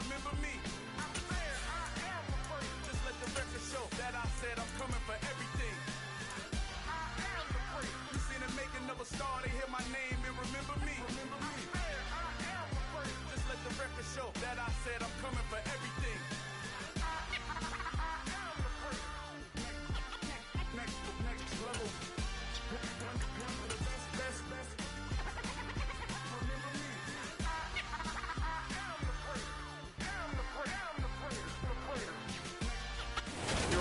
remember me. I said I am afraid. Just let the record show that I said I'm coming for everything. I am afraid. You seen the making of a star, they hear my name and remember me. I said I am afraid. Just let the record show that I said I'm coming for everything. I am afraid. Next level. Best. Remember me.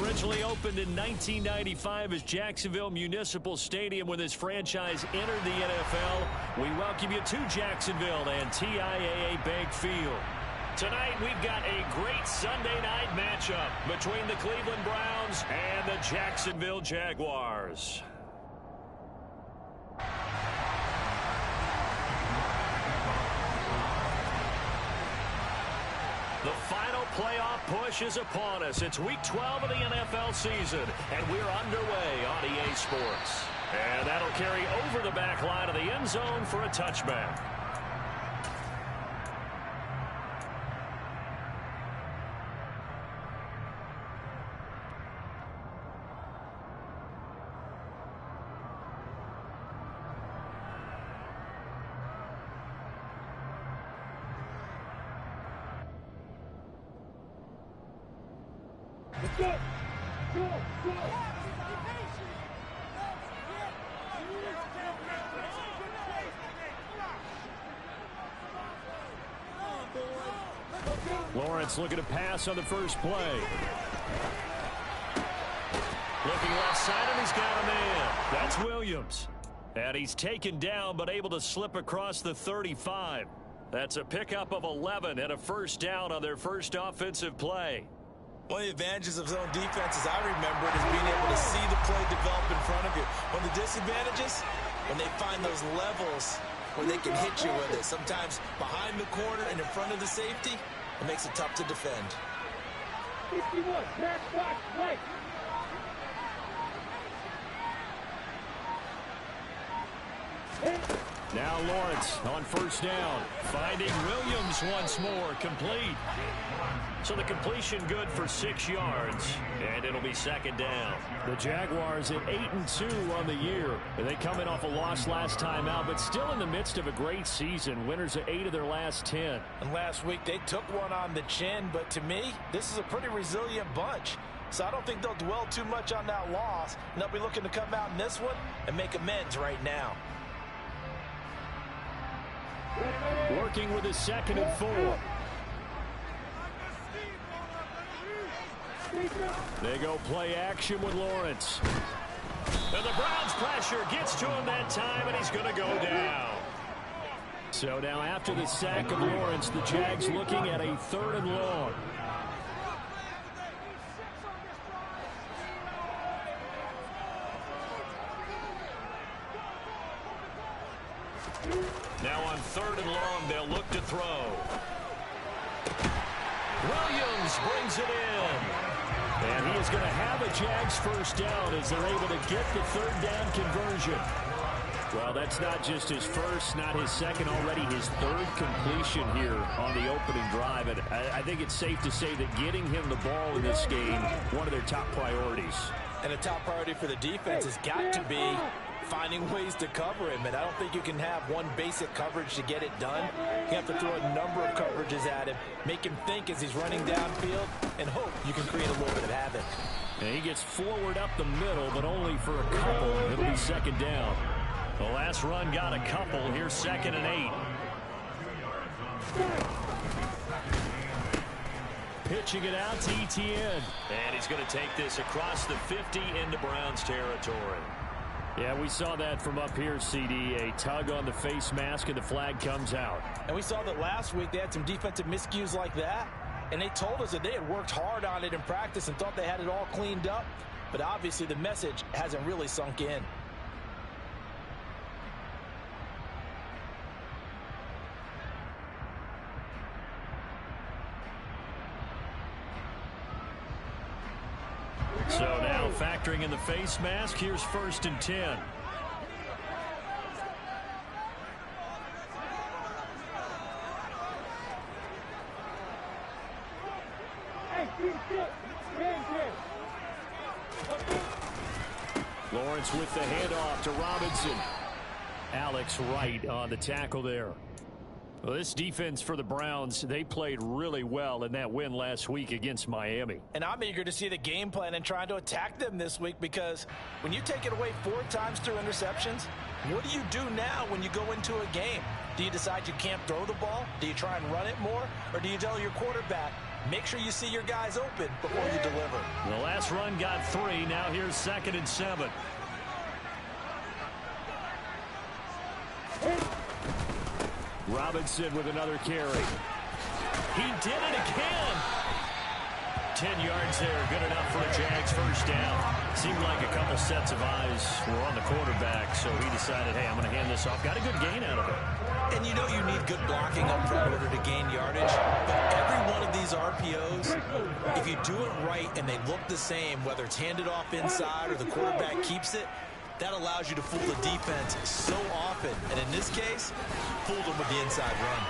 Originally opened in 1995 as Jacksonville Municipal Stadium when this franchise entered the NFL. We welcome you to Jacksonville and TIAA Bank Field. Tonight we've got a great Sunday night matchup between the Cleveland Browns and the Jacksonville Jaguars. The final playoff push is upon us. It's Week 12 of the NFL season, and we're underway on EA Sports. And that'll carry over the back line of the end zone for a touchback. Lawrence looking to pass on the first play. Looking left side, and he's got a man. That's Williams. And he's taken down, but able to slip across the 35. That's a pickup of 11 and a first down on their first offensive play. One of the advantages of zone defenses I remember is being able to see the play develop in front of you. One of the disadvantages, when they find those levels where they can hit you with it. Sometimes behind the corner and in front of the safety, it makes it tough to defend. 51, pass box, right. Now Lawrence on first down, finding Williams once more, complete. So the completion good for 6 yards, and it'll be second down. The Jaguars at 8-2 on the year. They come in off a loss last time out, but still in the midst of a great season. Winners of 8 of their last 10. And last week they took one on the chin, but to me, this is a pretty resilient bunch. So I don't think they'll dwell too much on that loss. And they'll be looking to come out in this one and make amends right now. Working with his 2nd and 4. They go play action with Lawrence. And the Browns pressure gets to him that time, and he's going to go down. So now after the sack of Lawrence, the Jags looking at a 3rd and long. Now on 3rd and long, they'll look to throw. Williams brings it in. And he is going to have a Jags first down as they're able to get the 3rd down conversion. Well, that's not just his first, not his second, already his 3rd completion here on the opening drive. And I think it's safe to say that getting him the ball in this game, one of their top priorities. And a top priority for the defense has got to be finding ways to cover him. And I don't think you can have one basic coverage to get it done. You have to throw a number of coverages at him, make him think as he's running downfield, and hope you can create a little bit of havoc. And he gets forward up the middle, but only for a couple. It'll be second down. The last run got a couple. Here's 2nd and 8. Pitching it out to Etienne. And he's going to take this across the 50 into Browns territory. Yeah, we saw that from up here, CD. A tug on the face mask, and the flag comes out. And we saw that last week they had some defensive miscues like that. And they told us that they had worked hard on it in practice and thought they had it all cleaned up. But obviously the message hasn't really sunk in. So now factoring in the face mask, here's 1st and 10. Lawrence with the handoff to Robinson. Alex Wright on the tackle there. Well, this defense for the Browns, they played really well in that win last week against Miami. And I'm eager to see the game plan and trying to attack them this week, because when you take it away 4 times through interceptions, what do you do now when you go into a game? Do you decide you can't throw the ball? Do you try and run it more? Or do you tell your quarterback, make sure you see your guys open before you deliver? The last run got 3. Now here's 2nd and 7. Robinson with another carry. He did it again. 10 yards there, good enough for a Jags first down. Seemed like a couple sets of eyes were on the quarterback, so he decided, hey, I'm going to hand this off. Got a good gain out of it. And you know you need good blocking up front in order to gain yardage. But every one of these RPOs, if you do it right and they look the same, whether it's handed off inside or the quarterback keeps it, that allows you to fool the defense so often. And in this case, fooled them with the inside run.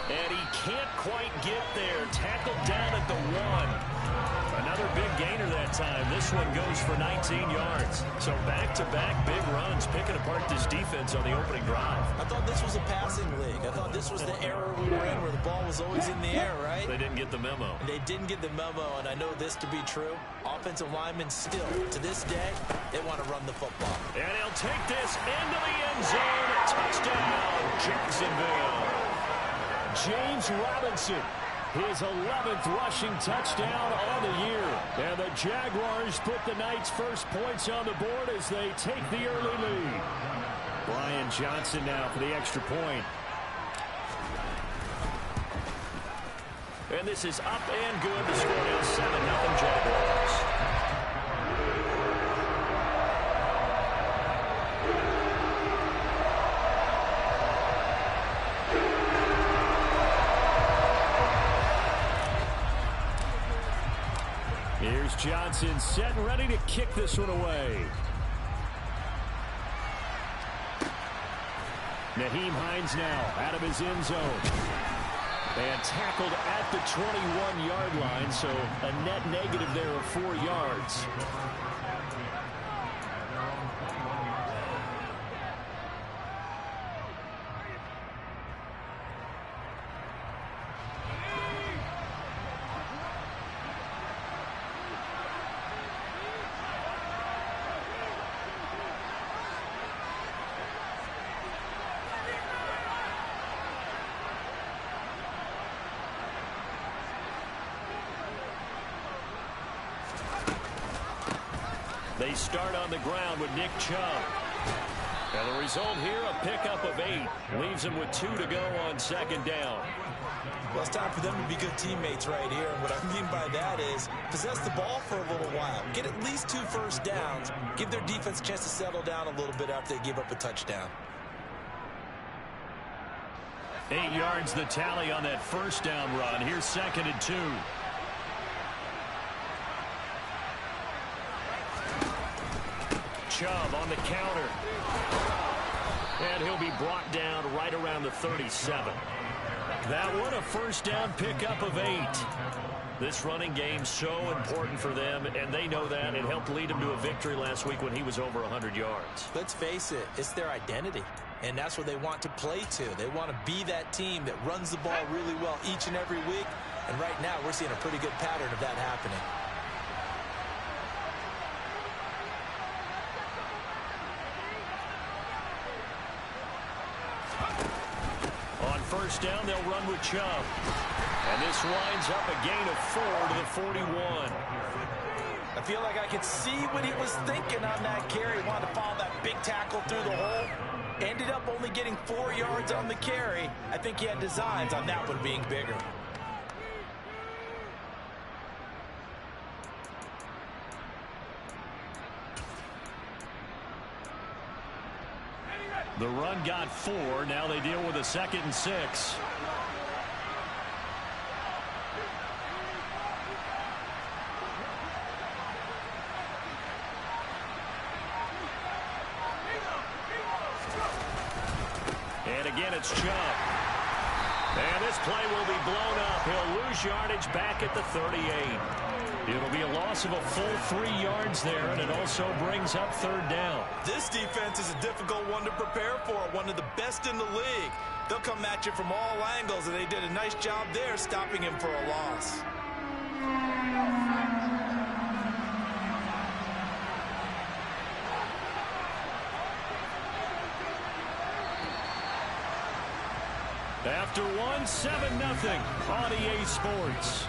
And he can't quite get there. Tackled down at the 1. Another big gainer that time. This one goes for 19 yards. So back-to-back big runs, picking apart this defense on the opening drive. I thought this was a passing league. I thought this was the era we were in where the ball was always in the air, right? They didn't get the memo. And they didn't get the memo, and I know this to be true. Offensive linemen still, to this day, they want to run the football. And he'll take this into the end zone. Touchdown, Jacksonville. James Robinson, his 11th rushing touchdown on the year. And the Jaguars put the Knights' first points on the board as they take the early lead. Brian Johnson now for the extra point. And this is up and good. The score now 7-0 Jaguars. Here's Johnson set and ready to kick this one away. Nyheim Hines now out of his end zone. And tackled at the 21-yard line, so a net negative there of 4 yards. They start on the ground with Nick Chubb. And the result here, a pickup of 8. Leaves them with 2 to go on 2nd down. Well, it's time for them to be good teammates right here. And what I mean by that is possess the ball for a little while. Get at least 2 first downs. Give their defense a chance to settle down a little bit after they give up a touchdown. 8 yards the tally on that first down run. Here's 2nd and 2. Chubb on the counter. And he'll be brought down right around the 37. That one a first down pickup of 8. This running game so important for them, and they know that. It helped lead them to a victory last week when he was over 100 yards. Let's face it, it's their identity. And that's what they want to play to. They want to be that team that runs the ball really well each and every week. And right now, we're seeing a pretty good pattern of that happening. On first down, they'll run with Chubb. And this winds up a gain of 4 to the 41. I feel like I could see what he was thinking on that carry. He wanted to follow that big tackle through the hole. Ended up only getting 4 yards on the carry. I think he had designs on that one being bigger. The run got 4. Now they deal with a 2nd and 6. And again, it's Chubb. And this play will be blown up. He'll lose yardage back at the 38. It'll be a loss of a full 3 yards there, and it also brings up third down. This defense is a difficult one to prepare for, one of the best in the league. They'll come at you from all angles, and they did a nice job there stopping him for a loss. After one, 7-0 on EA Sports.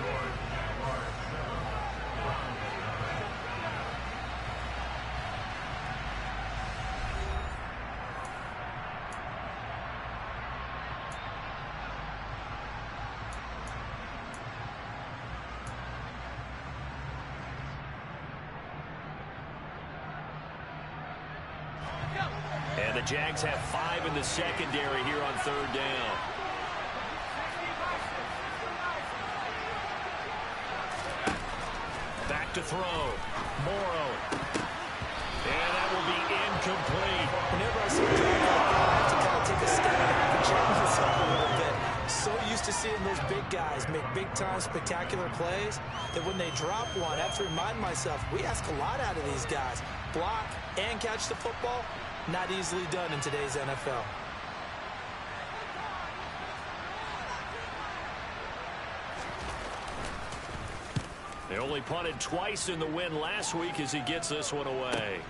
And the Jags have 5 in the secondary here on third down. Back to throw. Morrow. And that will be incomplete. Whenever I see a drive like that, I have to kind of take a step back and check myself a little bit. So used to seeing those big guys make big-time spectacular plays that when they drop one, I have to remind myself, we ask a lot out of these guys. Block and catch the football, not easily done in today's NFL. They only punted twice in the win last week as he gets this one away.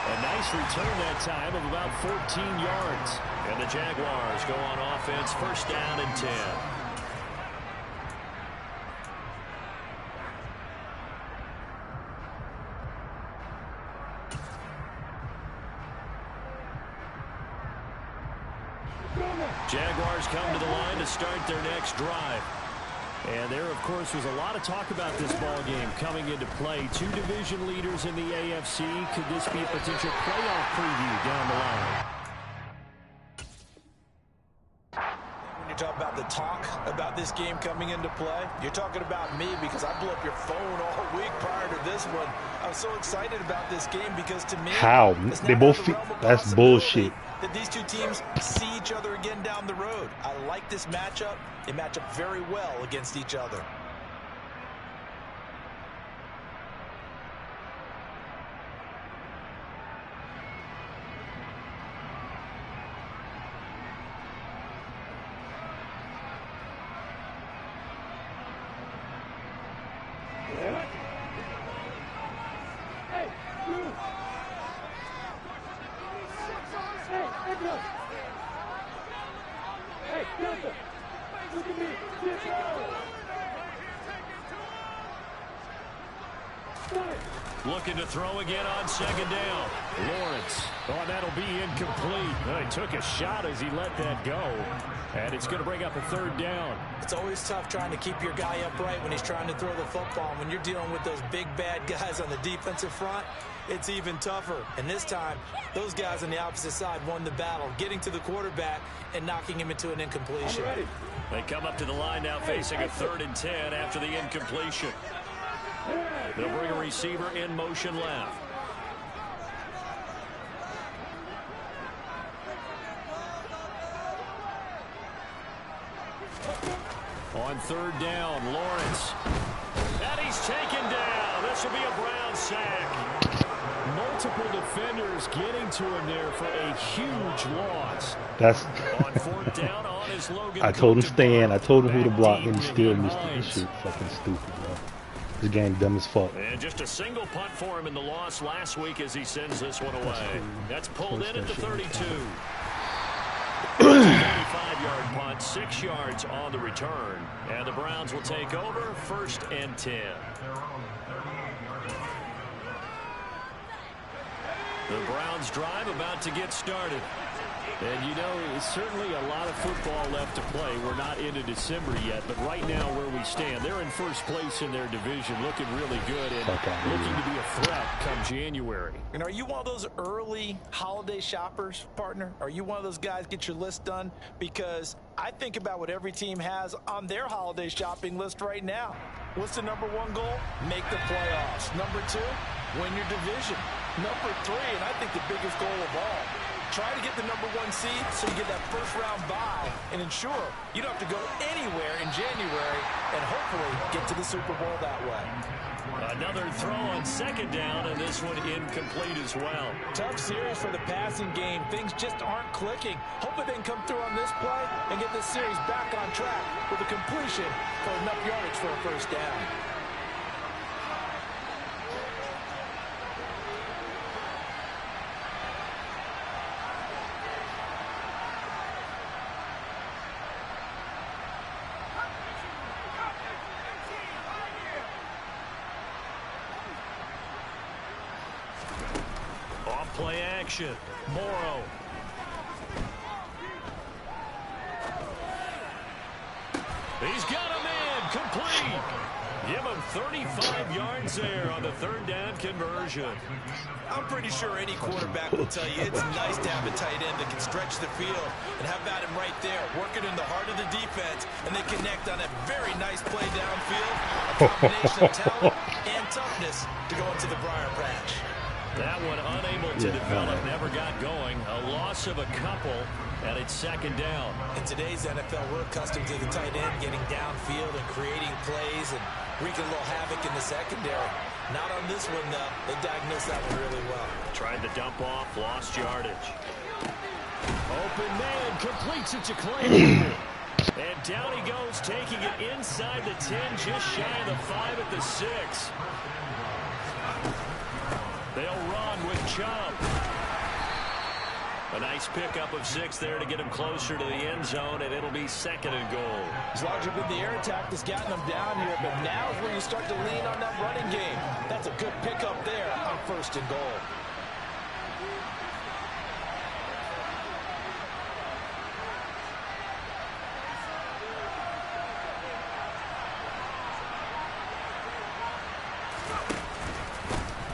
A nice return that time of about 14 yards. And the Jaguars go on offense, first down and 10. Jaguars come to the line to start their next drive. And there, of course, was a lot of talk about this ball game coming into play. 2 division leaders in the AFC. Could this be a potential playoff preview down the line? When you talk about the talk about this game coming into play, you're talking about me because I blew up your phone all week prior to this one. I was so excited about this game because to me, how they both that's bullshit. That these two teams see each other again down the road. I like this matchup. They match up very well against each other. Looking to throw again on second down. Lawrence. Oh, that'll be incomplete. Well, he took a shot as he let that go. And it's going to bring up a third down. It's always tough trying to keep your guy upright when he's trying to throw the football. When you're dealing with those big, bad guys on the defensive front, it's even tougher. And this time, those guys on the opposite side won the battle, getting to the quarterback and knocking him into an incompletion. They come up to the line now facing a 3rd and 10 after the incompletion. They'll bring a receiver in motion left. On 3rd down, Lawrence. And he's taken down. This will be a Brown sack. Multiple defenders getting to him there for a huge loss. That's on 4th down on his Logan. I told him stand. I told him who to block, and he still missed it. This shit fucking stupid, bro. This game dumb as fuck. And just a single punt for him in the loss last week as he sends this one away. That's pulled in at the 32. 35-yard punt, 6 yards on the return. And the Browns will take over, 1st and 10. The Browns drive about to get started. And, you know, it's certainly a lot of football left to play. We're not into December yet, but right now where we stand, they're in first place in their division, looking really good and looking to be a threat come January. And are you one of those early holiday shoppers, partner? Are you one of those guys get your list done? Because I think about what every team has on their holiday shopping list right now. What's the #1 goal? Make the playoffs. #2, win your division. #3, and I think the biggest goal of all, try to get the #1 seed so you get that first-round bye and ensure you don't have to go anywhere in January and hopefully get to the Super Bowl that way. Another throw on second down, and this one incomplete as well. Tough series for the passing game. Things just aren't clicking. Hopefully they can come through on this play and get this series back on track with a completion for enough yardage for a first down. Play action. Morrow. He's got a man. Complete. Give him 35 yards there on the third down conversion. I'm pretty sure any quarterback will tell you it's nice to have a tight end that can stretch the field. And how about him right there, working in the heart of the defense, and they connect on a very nice play downfield. A combination of talent and toughness to go into the briar patch. That one unable to develop, never got going. A loss of a couple, and it's second down. In today's NFL, we're accustomed to the tight end getting downfield and creating plays and wreaking a little havoc in the secondary. Not on this one, though. They diagnosed that one really well. Tried the dump off, lost yardage. Open man, completes it to Clayton. And down he goes, taking it inside the 10, just shy of the 5 at the 6. They'll run with Chubb. A nice pickup of 6 there to get him closer to the end zone, and it'll be second and goal. It's largely been the air attack that's gotten them down here, but now is where you start to lean on that running game. That's a good pickup there on first and goal.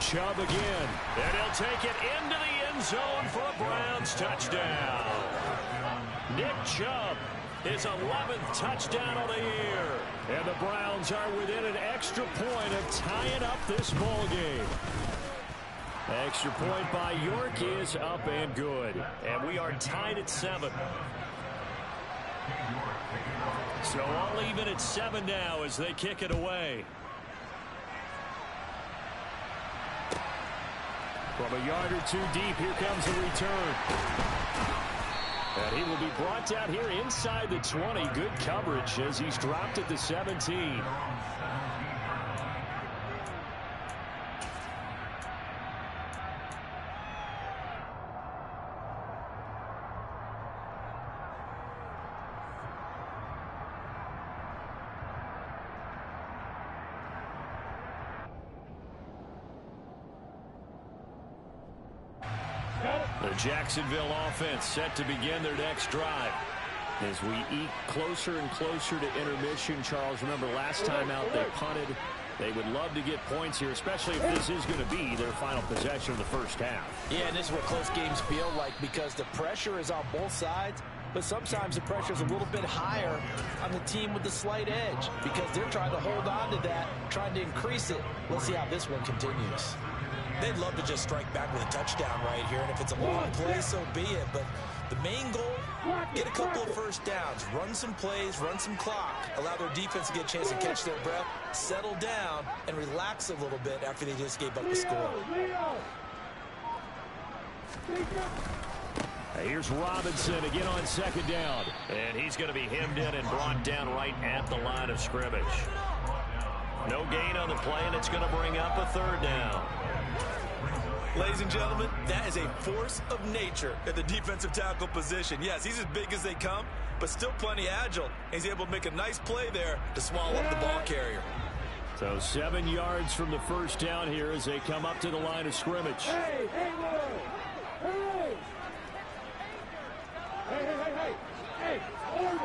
Chubb again, and he'll take it into the end zone for a Browns touchdown. Nick Chubb, his 11th touchdown of the year. And the Browns are within an extra point of tying up this ball game. Extra point by York is up and good. And we are tied at 7. So all even at 7 now as they kick it away. From a yard or 2 deep, here comes a return. And he will be brought down here inside the 20. Good coverage as he's dropped at the 17. The Jacksonville offense set to begin their next drive. As we eat closer and closer to intermission, Charles, remember last time out they punted. They would love to get points here, especially if this is going to be their final possession of the first half. Yeah, and this is what close games feel like because the pressure is on both sides, but sometimes the pressure is a little bit higher on the team with the slight edge because they're trying to hold on to that, trying to increase it. Let's see how this one continues. They'd love to just strike back with a touchdown right here, and if it's a long play, so be it. But the main goal, get a couple of first downs, run some plays, run some clock, allow their defense to get a chance to catch their breath, settle down, and relax a little bit after they just gave up the score. Here's Robinson again on second down, and he's going to be hemmed in and brought down right at the line of scrimmage. No gain on the play, and it's going to bring up a third down. Ladies and gentlemen, that is a force of nature at the defensive tackle position. Yes, he's as big as they come, but still plenty agile. He's able to make a nice play there to swallow up the ball carrier. So 7 yards from the first down here as they come up to the line of scrimmage. Hey, hold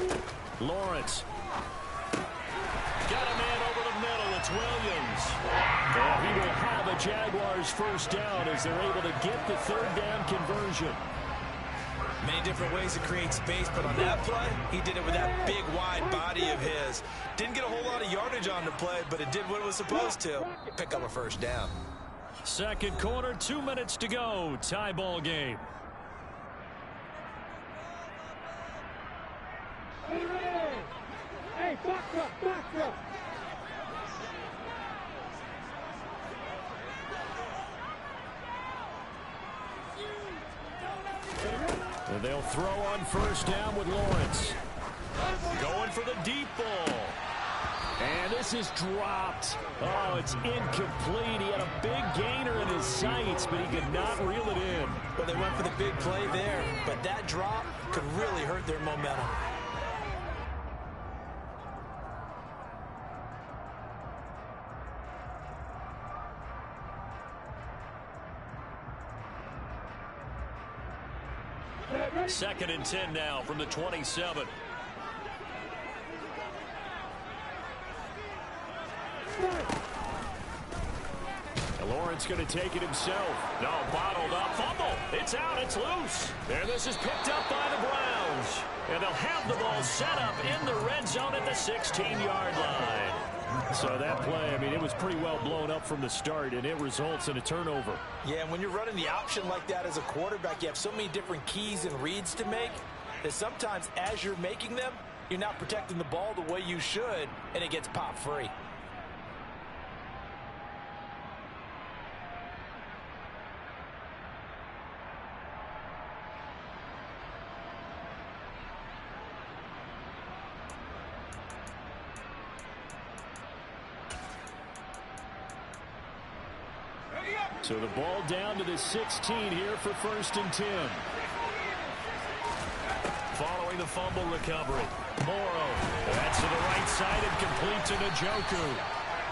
it. Lawrence. Got a man over the middle. It's Williams. And he will have a Jaguars first down as they're able to get the third down conversion. Many different ways to create space, but on that play, he did it with that big, wide body of his. Didn't get a whole lot of yardage on the play, but it did what it was supposed to. Pick up a first down. Second quarter, 2 minutes to go. Tie ball game. Hey, back up. And they'll throw on first down with Lawrence. Going for the deep ball. And this is dropped. Oh, it's incomplete. He had a big gainer in his sights, but he could not reel it in. Well, they went for the big play there, but that drop could really hurt their momentum. Second and 10 now from the 27. And Lawrence going to take it himself. No, bottled up. Fumble. It's out. It's loose. And this is picked up by the Browns. And they'll have the ball set up in the red zone at the 16-yard line. So that play, I mean, it was pretty well blown up from the start, and it results in a turnover. Yeah, and when you're running the option like that as a quarterback, you have so many different keys and reads to make that sometimes as you're making them, you're not protecting the ball the way you should, and it gets popped free. So the ball down to the 16 here for first and 10. Following the fumble recovery, Morrow. That's to the right side and complete to Njoku.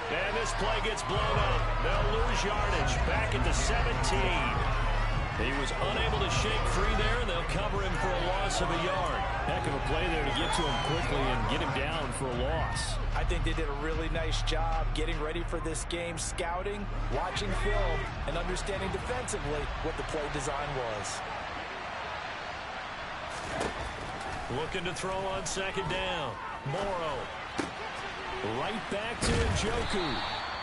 And this play gets blown up. They'll lose yardage back at the 17. He was unable to shake free there, and they'll cover him for a loss of a yard. Heck of a play there to get to him quickly and get him down for a loss. I think they did a really nice job getting ready for this game, scouting, watching film, and understanding defensively what the play design was. Looking to throw on second down. Morrow. Right back to Njoku.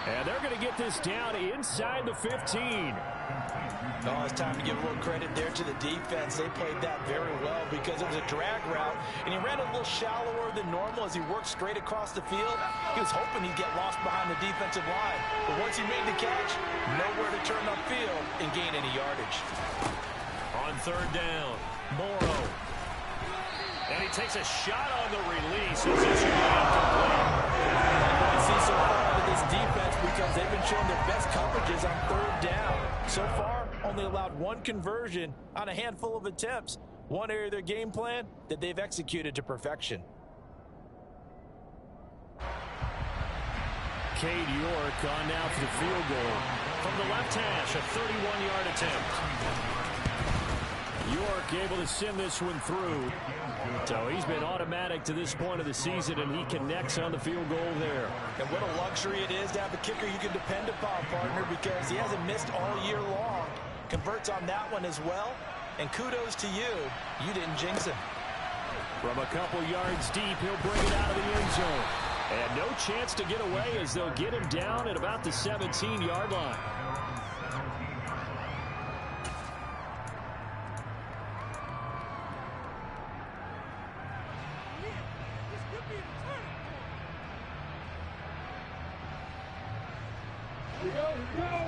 And they're going to get this down inside the 15. Oh, it's time to give a little credit there to the defense. They played that very well because it was a drag route, and he ran a little shallower than normal as he worked straight across the field. He was hoping he'd get lost behind the defensive line. But once he made the catch, nowhere to turn upfield and gain any yardage. On third down, Morrow. And he takes a shot on the release. As this is incomplete. I see so far out of this defense because they've been showing their best coverages on third down. So far, only allowed one conversion on a handful of attempts. One area of their game plan that they've executed to perfection. Cade York on now for the field goal. From the left hash, a 31-yard attempt. York able to send this one through. So he's been automatic to this point of the season, and he connects on the field goal there. And what a luxury it is to have a kicker you can depend upon, partner, because he hasn't missed all year long. Converts on that one as well. And kudos to you. You didn't jinx him. From a couple yards deep, he'll bring it out of the end zone. And no chance to get away as they'll get him down at about the 17-yard line.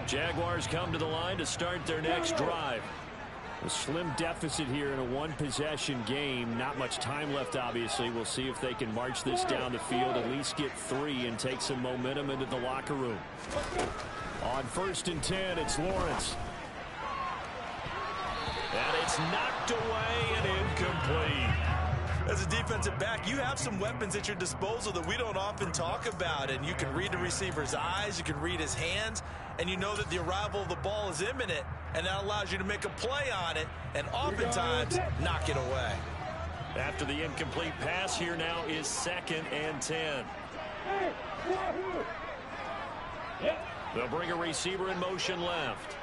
Jaguars come to the line to start their next drive. A slim deficit here in a one-possession game. Not much time left, obviously. We'll see if they can march this down the field, at least get 3, and take some momentum into the locker room. On first and 10, it's Lawrence. And it's knocked away and incomplete. As a defensive back, you have some weapons at your disposal that we don't often talk about. And you can read the receiver's eyes, you can read his hands, and you know that the arrival of the ball is imminent. And that allows you to make a play on it and oftentimes knock it away. After the incomplete pass, here now is second and 10. They'll bring a receiver in motion left.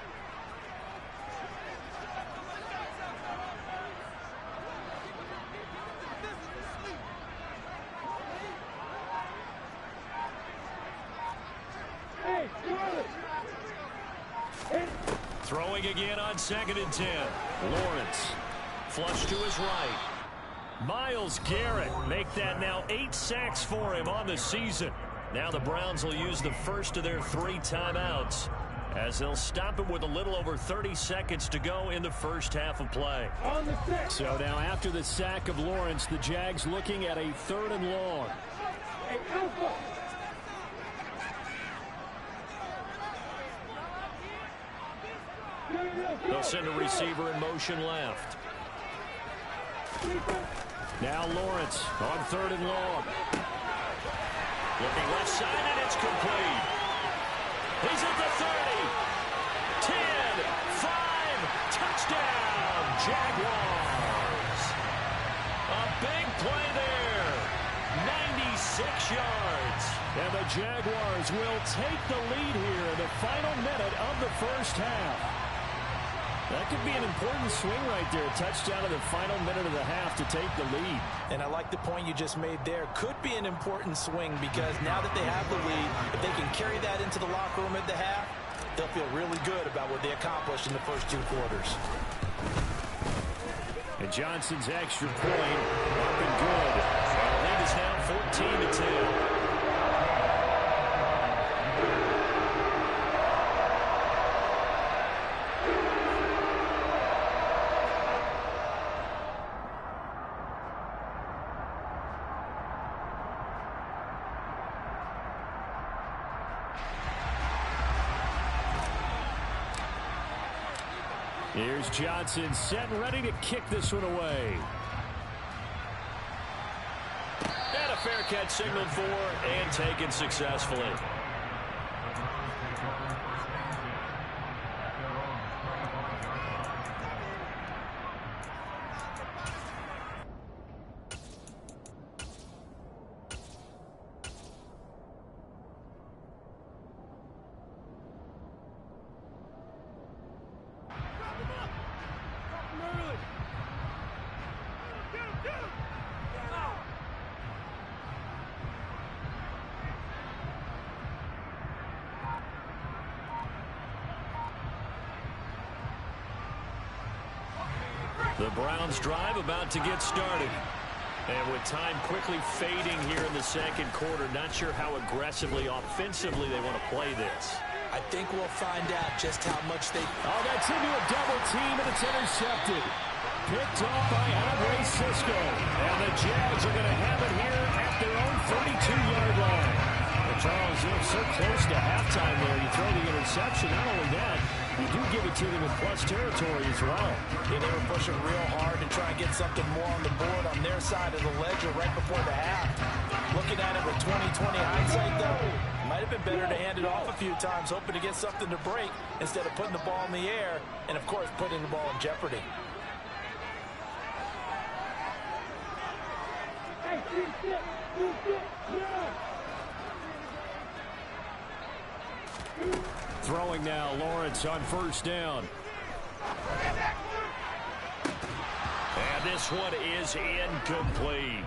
Throwing again on 2nd and 10. Lawrence. Flush to his right. Myles Garrett make that now 8 sacks for him on the season. Now the Browns will use the first of their 3 timeouts as they'll stop him with a little over 30 seconds to go in the first half of play. So now after the sack of Lawrence, the Jags looking at a 3rd and long. They'll send a receiver in motion left. Now Lawrence on 3rd and long. Looking left side, and it's complete. He's at the 30. 10, 5, touchdown, Jaguars. A big play there. 96 yards. And the Jaguars will take the lead here in the final minute of the first half. That could be an important swing right there. A touchdown in the final minute of the half to take the lead. And I like the point you just made there. Could be an important swing because now that they have the lead, if they can carry that into the locker room at the half, they'll feel really good about what they accomplished in the first 2 quarters. And Johnson's extra point up and good. The lead is now 14-10. Here's Johnson set and ready to kick this one away. And a fair catch signaled for and taken successfully. The Browns drive about to get started. And with time quickly fading here in the second quarter, not sure how aggressively, offensively they want to play this. I think we'll find out just how much they... Oh, that's into a double team, and it's intercepted. Picked off by Andre Cisco. And the Jags are going to have it here at their own 32-yard line. And Charles, you know, so close to halftime there. You throw the interception. Not only that, you do give it to them in plus territory as well. Yeah, they were pushing real hard to try and get something more on the board on their side of the ledger right before the half. Looking at it with 20/20 hindsight, though, might have been better to hand it off a few times, hoping to get something to break instead of putting the ball in the air and, of course, putting the ball in jeopardy. Throwing now, Lawrence on first down. And this one is incomplete.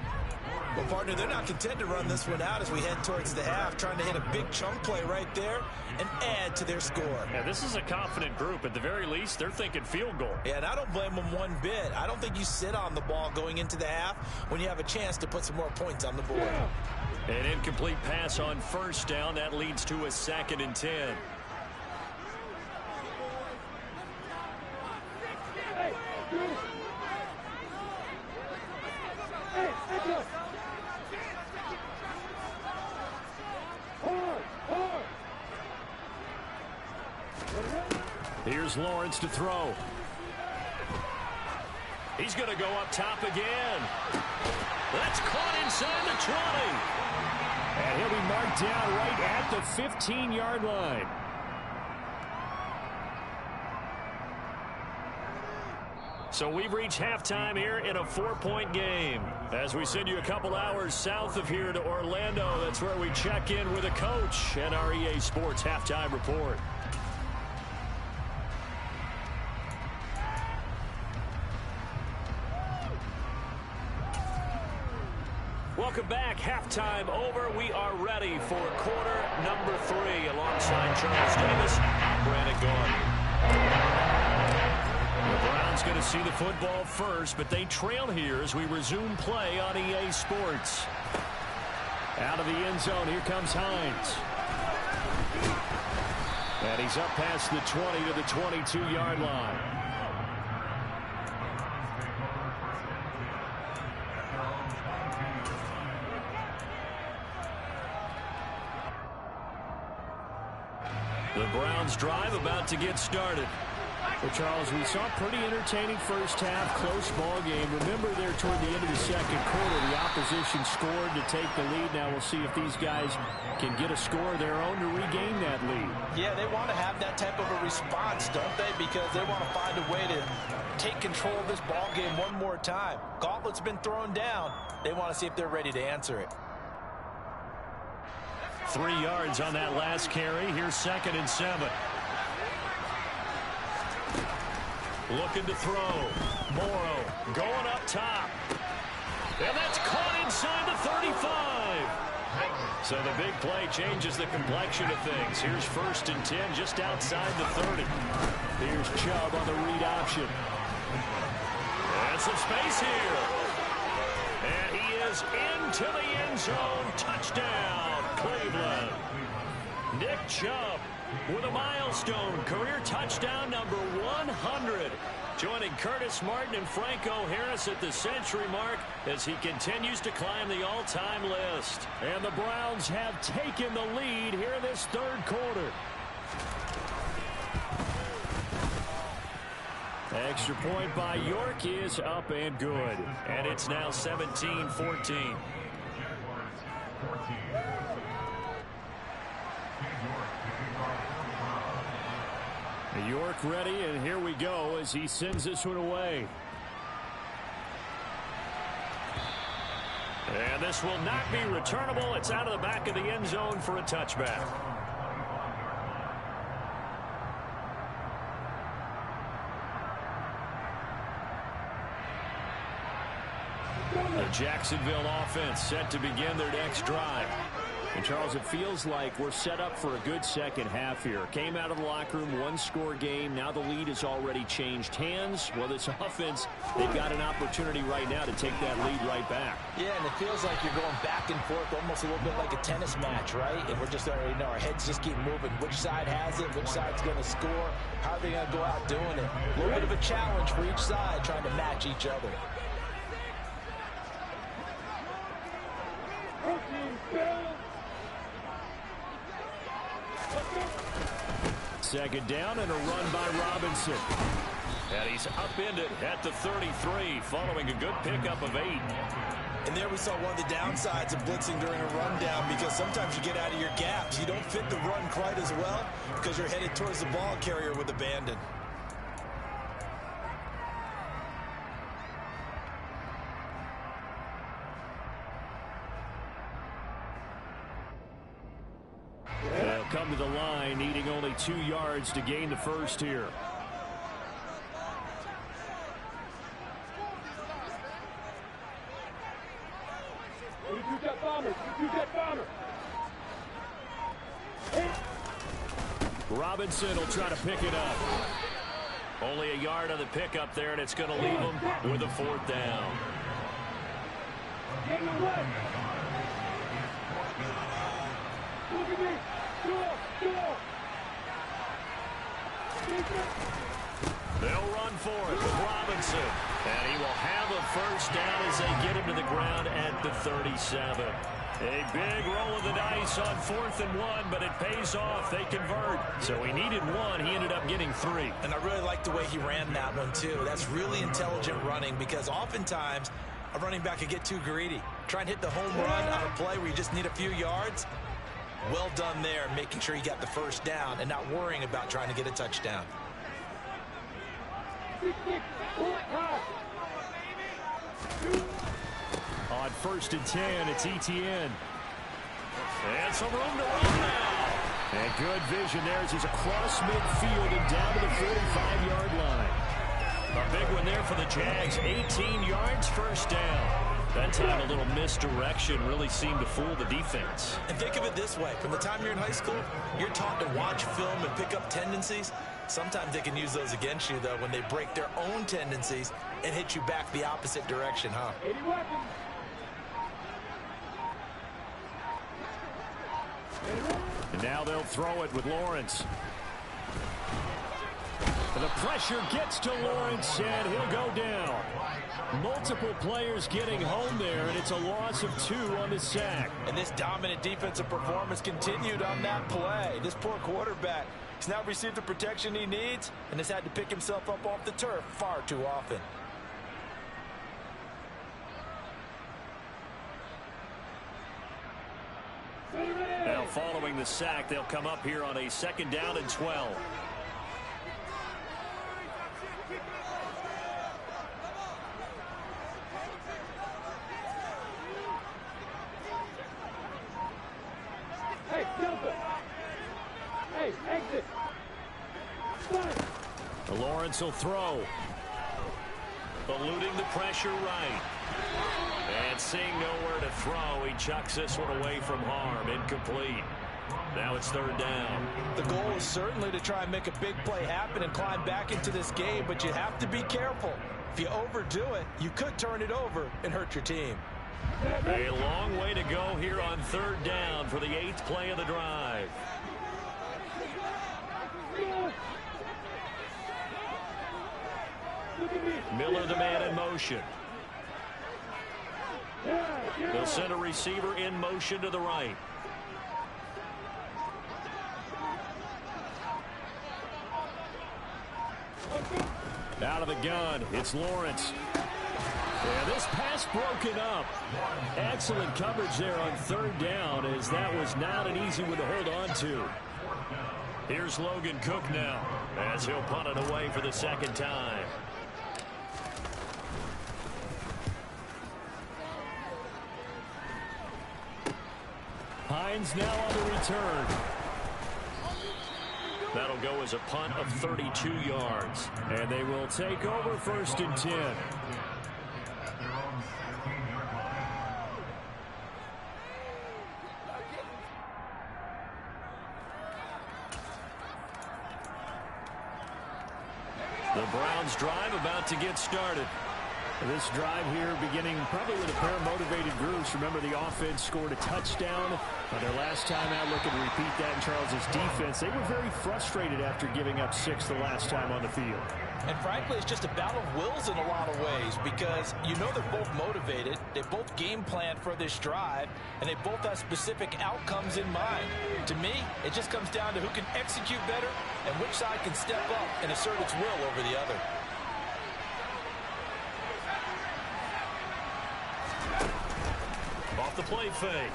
Well, partner, they're not content to run this one out as we head towards the half, trying to hit a big chunk play right there and add to their score. Yeah, this is a confident group. At the very least, they're thinking field goal. Yeah, and I don't blame them one bit. I don't think you sit on the ball going into the half when you have a chance to put some more points on the board. An incomplete pass on first down. That leads to a 2nd and 10. Here's Lawrence to throw. He's going to go up top again. That's caught inside the 20. And he'll be marked down right at the 15-yard line. So we've reached halftime here in a 4-point game. As we send you a couple hours south of here to Orlando, that's where we check in with a coach and our EA Sports halftime report. Welcome back. Halftime over. We are ready for quarter number 3. Alongside Charles Davis, I'm Brandon Gaudin. The Browns going to see the football first, but they trail here as we resume play on EA Sports. Out of the end zone, here comes Hines. And he's up past the 20 to the 22-yard line. The Browns drive about to get started. Well, Charles, we saw a pretty entertaining first half, close ball game. Remember there toward the end of the second quarter, the opposition scored to take the lead. Now we'll see if these guys can get a score of their own to regain that lead. Yeah, they want to have that type of a response, don't they? Because they want to find a way to take control of this ball game one more time. Gauntlet's been thrown down. They want to see if they're ready to answer it. 3 yards on that last carry. Here's 2nd and 7. Looking to throw. Morrow going up top. And that's caught inside the 35. So the big play changes the complexion of things. Here's 1st and 10 just outside the 30. Here's Chubb on the read option. And some space here. And he is into the end zone. Touchdown, Cleveland. Nick Chubb with a milestone career touchdown number 100. Joining Curtis Martin and Franco Harris at the century mark as he continues to climb the all-time list. And the Browns have taken the lead here in this third quarter. Extra point by York is up and good. And it's now 17-14. York ready, and here we go as he sends this one away. And this will not be returnable. It's out of the back of the end zone for a touchback. The Jacksonville offense set to begin their next drive. And, Charles, it feels like we're set up for a good second half here. Came out of the locker room, one-score game. Now the lead has already changed hands. Well, this offense, they've got an opportunity right now to take that lead right back. Yeah, and it feels like you're going back and forth, almost a little bit like a tennis match, right? And we're just already know our heads just keep moving. Which side has it? Which side's going to score? How are they going to go out doing it? A little bit of a challenge for each side, trying to match each other. Second down and a run by Robinson. And he's upended at the 33 following a good pickup of 8. And there we saw one of the downsides of blitzing during a rundown, because sometimes you get out of your gaps. You don't fit the run quite as well because you're headed towards the ball carrier with abandon. They'll come to the line, needing only 2 yards to gain the first here. Robinson will try to pick it up. Only a yard on the pickup there, and it's going to leave him with a 4th down. They'll run for it with Robinson. And he will have a first down as they get him to the ground at the 37. A big roll of the dice on 4th and 1, but it pays off. They convert. So he needed 1. He ended up getting 3. And I really like the way he ran that one, too. That's really intelligent running, because oftentimes a running back can get too greedy. Try and hit the home run on a play where you just need a few yards. Well done there, making sure you got the first down and not worrying about trying to get a touchdown. On 1st and 10, it's Etienne. And some room to run now. And good vision there as he's across midfield and down to the 45-yard line. A big one there for the Jags. 18 yards, first down. That time a little misdirection really seemed to fool the defense. And think of it this way. From the time you're in high school, you're taught to watch film and pick up tendencies. Sometimes they can use those against you, though, when they break their own tendencies and hit you back the opposite direction, huh? 80 weapons. And now they'll throw it with Lawrence. And the pressure gets to Lawrence, and he'll go down. Multiple players getting home there, and it's a loss of 2 on the sack. And this dominant defensive performance continued on that play. This poor quarterback has now received the protection he needs and has had to pick himself up off the turf far too often. Now following the sack, they'll come up here on a 2nd down and 12. Hey, Delta. Hey, exit. Lawrence will throw. Eluding the pressure right. And seeing nowhere to throw, he chucks this one away from harm. Incomplete. Now it's 3rd down. The goal is certainly to try and make a big play happen and climb back into this game, but you have to be careful. If you overdo it, you could turn it over and hurt your team. A long way to go here on 3rd down for the 8th play of the drive. Miller, the man in motion. They'll send a receiver in motion to the right. Out of the gun, it's Lawrence. Yeah, this pass broken up. Excellent coverage there on 3rd down, as that was not an easy one to hold on to. Here's Logan Cook now, as he'll punt it away for the 2nd time. Hines now on the return. That'll go as a punt of 32 yards. And they will take over 1st and 10. The Browns drive about to get started. This drive here beginning probably with a pair of motivated groups. Remember, the offense scored a touchdown on their last time out. Looking to repeat that in Charles's defense. They were very frustrated after giving up 6 the last time on the field. And frankly, it's just a battle of wills in a lot of ways, because you know they're both motivated. They both game plan for this drive, and they both have specific outcomes in mind. To me, it just comes down to who can execute better and which side can step up and assert its will over the other. Off the play fake.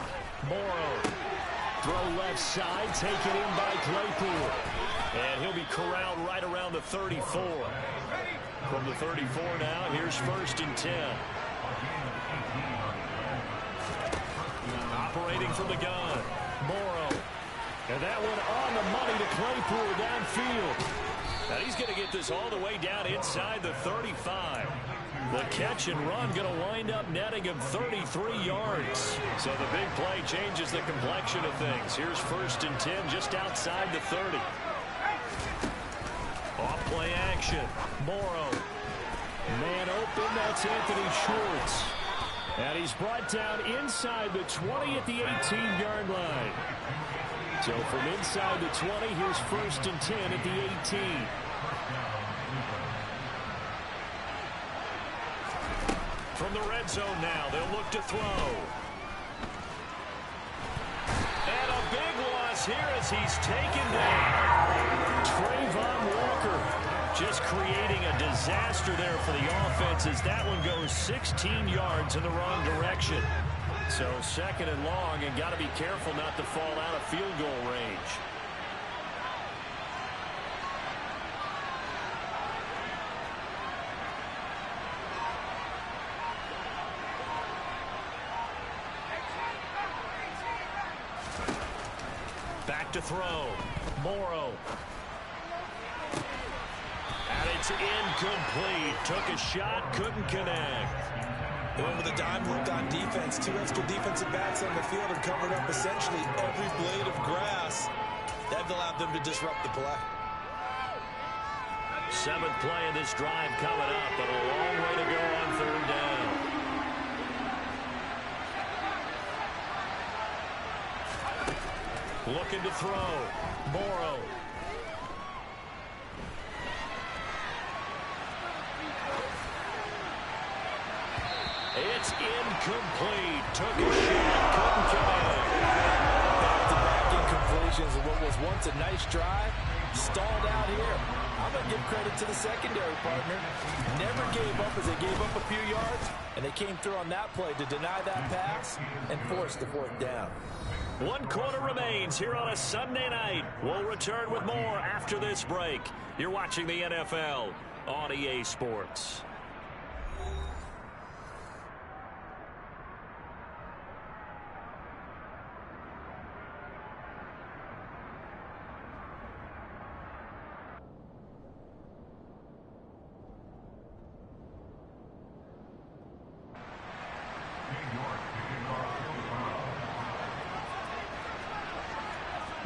Morrow. Throw left side, taken in by Claypool. And he'll be corralled right around the 34. From the 34 now, here's 1st and 10. Operating from the gun. Morrow. And that one on the money to Claypool downfield. Now he's going to get this all the way down inside the 35. The catch and run going to wind up netting him 33 yards. So the big play changes the complexion of things. Here's 1st and 10 just outside the 30. Off play action. Morrow. Man open. That's Anthony Schwartz. And he's brought down inside the 20 at the 18-yard line. So from inside the 20, here's 1st and 10 at the 18. From the red zone now, they'll look to throw. And a big loss here as he's taken down. Trayvon Walker just creating a disaster there for the offense as that one goes 16 yards in the wrong direction. So 2nd and long, and got to be careful not to fall out of field goal range. Back to throw. Morrow. And it's incomplete. Took a shot, couldn't connect. They went with a dime look on defense. 2 extra defensive backs on the field and covered up essentially every blade of grass. That allowed them to disrupt the play. 7th play of this drive coming up, but a long way to go on 3rd down. Looking to throw. Morrow. It's incomplete. Took a shot. Couldn't come in. Back-to-back incompletions of what was once a nice drive. Stalled out here. I'm going to give credit to the secondary partner. Never gave up as they gave up a few yards, and they came through on that play to deny that pass and force the 4th down. 1 quarter remains here on a Sunday night. We'll return with more after this break. You're watching the NFL on EA Sports.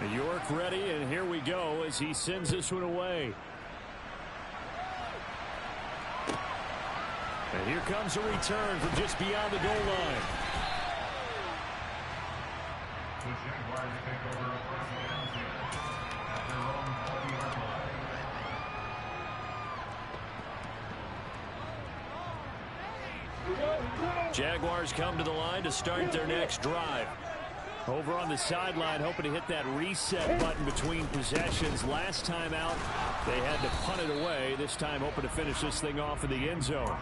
New York ready, and here we go as he sends this one away. And here comes a return from just beyond the goal line. The Jaguars take over a first down at their own 40-yard line. Jaguars come to the line to start their next drive. Over on the sideline, hoping to hit that reset button between possessions. Last time out, they had to punt it away. This time, hoping to finish this thing off in the end zone.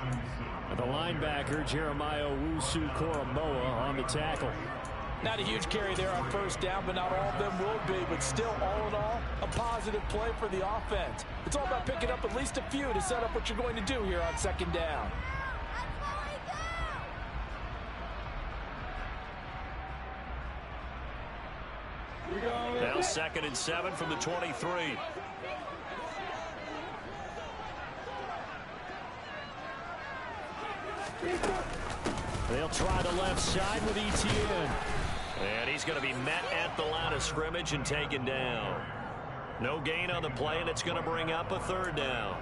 The linebacker, Jeremiah Owusu-Koramoah, on the tackle. Not a huge carry there on 1st down, but not all of them will be. But still, all in all, a positive play for the offense. It's all about picking up at least a few to set up what you're going to do here on 2nd down. Now 2nd and 7 from the 23. They'll try the left side with Etienne. And he's going to be met at the line of scrimmage and taken down. No gain on the play, and it's going to bring up a 3rd down.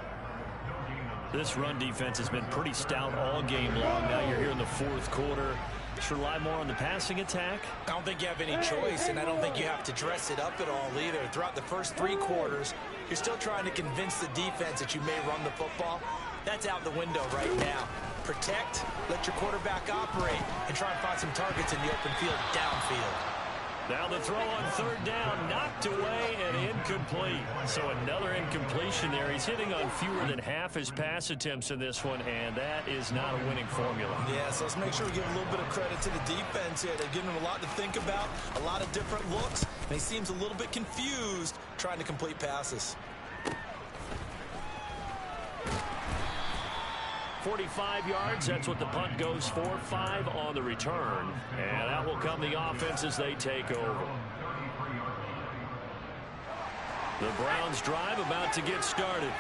This run defense has been pretty stout all game long. Now you're here in the 4th quarter. Should rely more on the passing attack? I don't think you have any choice, and I don't think you have to dress it up at all either. Throughout the first 3 quarters, you're still trying to convince the defense that you may run the football. That's out the window right now. Protect, let your quarterback operate, and try and find some targets in the open field downfield. Now the throw on 3rd down, knocked away and incomplete. So another incompletion there. He's hitting on fewer than half his pass attempts in this one, and that is not a winning formula. Yeah, so let's make sure we give a little bit of credit to the defense here. They're giving him a lot to think about, a lot of different looks, and he seems a little bit confused trying to complete passes. 45 yards, that's what the punt goes for. 5 on the return. And that will come the offense as they take over. The Browns drive about to get started.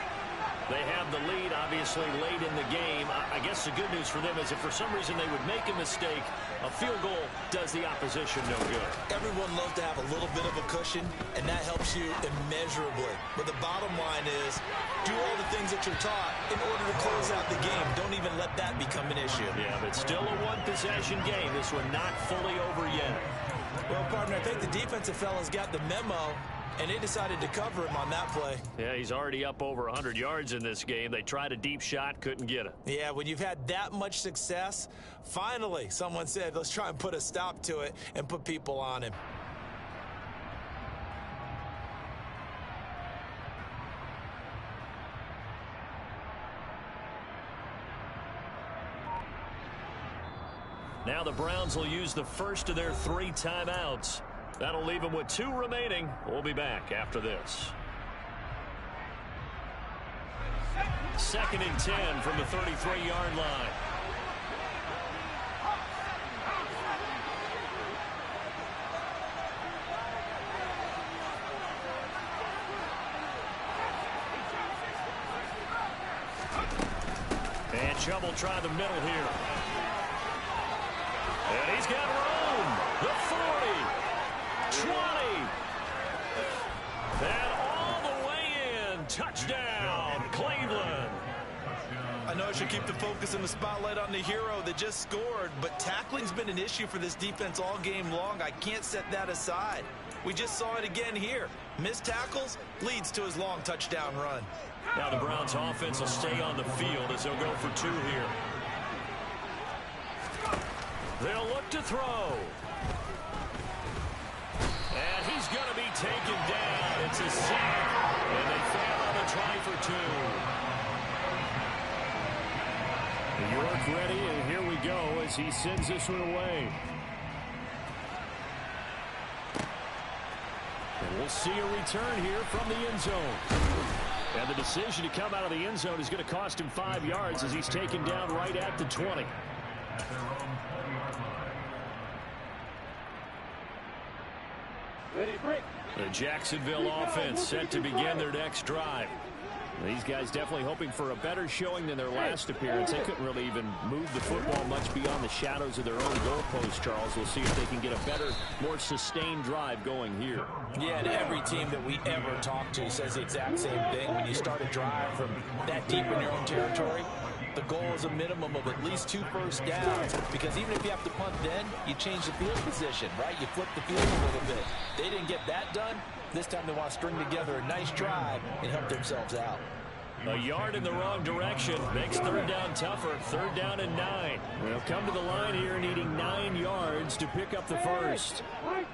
They have the lead, obviously, late in the game. I guess the good news for them is if for some reason they would make a mistake, a field goal does the opposition no good. Everyone loves to have a little bit of a cushion, and that helps you immeasurably. But the bottom line is, do all the things that you're taught in order to close out the game. Don't even let that become an issue. Yeah, but still a one-possession game. This one not fully over yet. Well, partner, I think the defensive fellas got the memo, and they decided to cover him on that play. Yeah, he's already up over 100 yards in this game. They tried a deep shot, couldn't get it. Yeah, when you've had that much success, finally someone said, let's try and put a stop to it and put people on him. Now the Browns will use the first of their 3 timeouts. That'll leave them with 2 remaining. We'll be back after this. 2nd and 10 from the 33-yard line. And Chubb will try the middle here. And he's got room. The 40. 20. And all the way in. Touchdown, Cleveland. know it should keep the focus and the spotlight on the hero that just scored, but tackling's been an issue for this defense all game long. I can't set that aside. We just saw it again here. Missed tackles leads to his long touchdown run. Now the Browns offense will stay on the field as they'll go for 2 here. They'll look to throw. And he's going to be taken down. It's a sack, and they fail on the try for 2. York ready, and here we go as he sends this one away. And we'll see a return here from the end zone. And the decision to come out of the end zone is going to cost him 5 yards as he's taken down right at the 20. At their own 20-yard line. Ready, break. The Jacksonville offense set to begin their next drive. These guys definitely hoping for a better showing than their last appearance. They couldn't really even move the football much beyond the shadows of their own goalpost, Charles. We'll see if they can get a better, more sustained drive going here. Yeah, and every team that we ever talk to says the exact same thing. When you start a drive from that deep in your own territory, the goal is a minimum of at least 2 first downs, because even if you have to punt then, you change the field position, right? You flip the field a little bit. They didn't get that done. This time they want to string together a nice drive and help themselves out. A yard in the wrong direction makes 3rd down tougher. 3rd down and 9. They'll come to the line here needing 9 yards to pick up the first. Hey.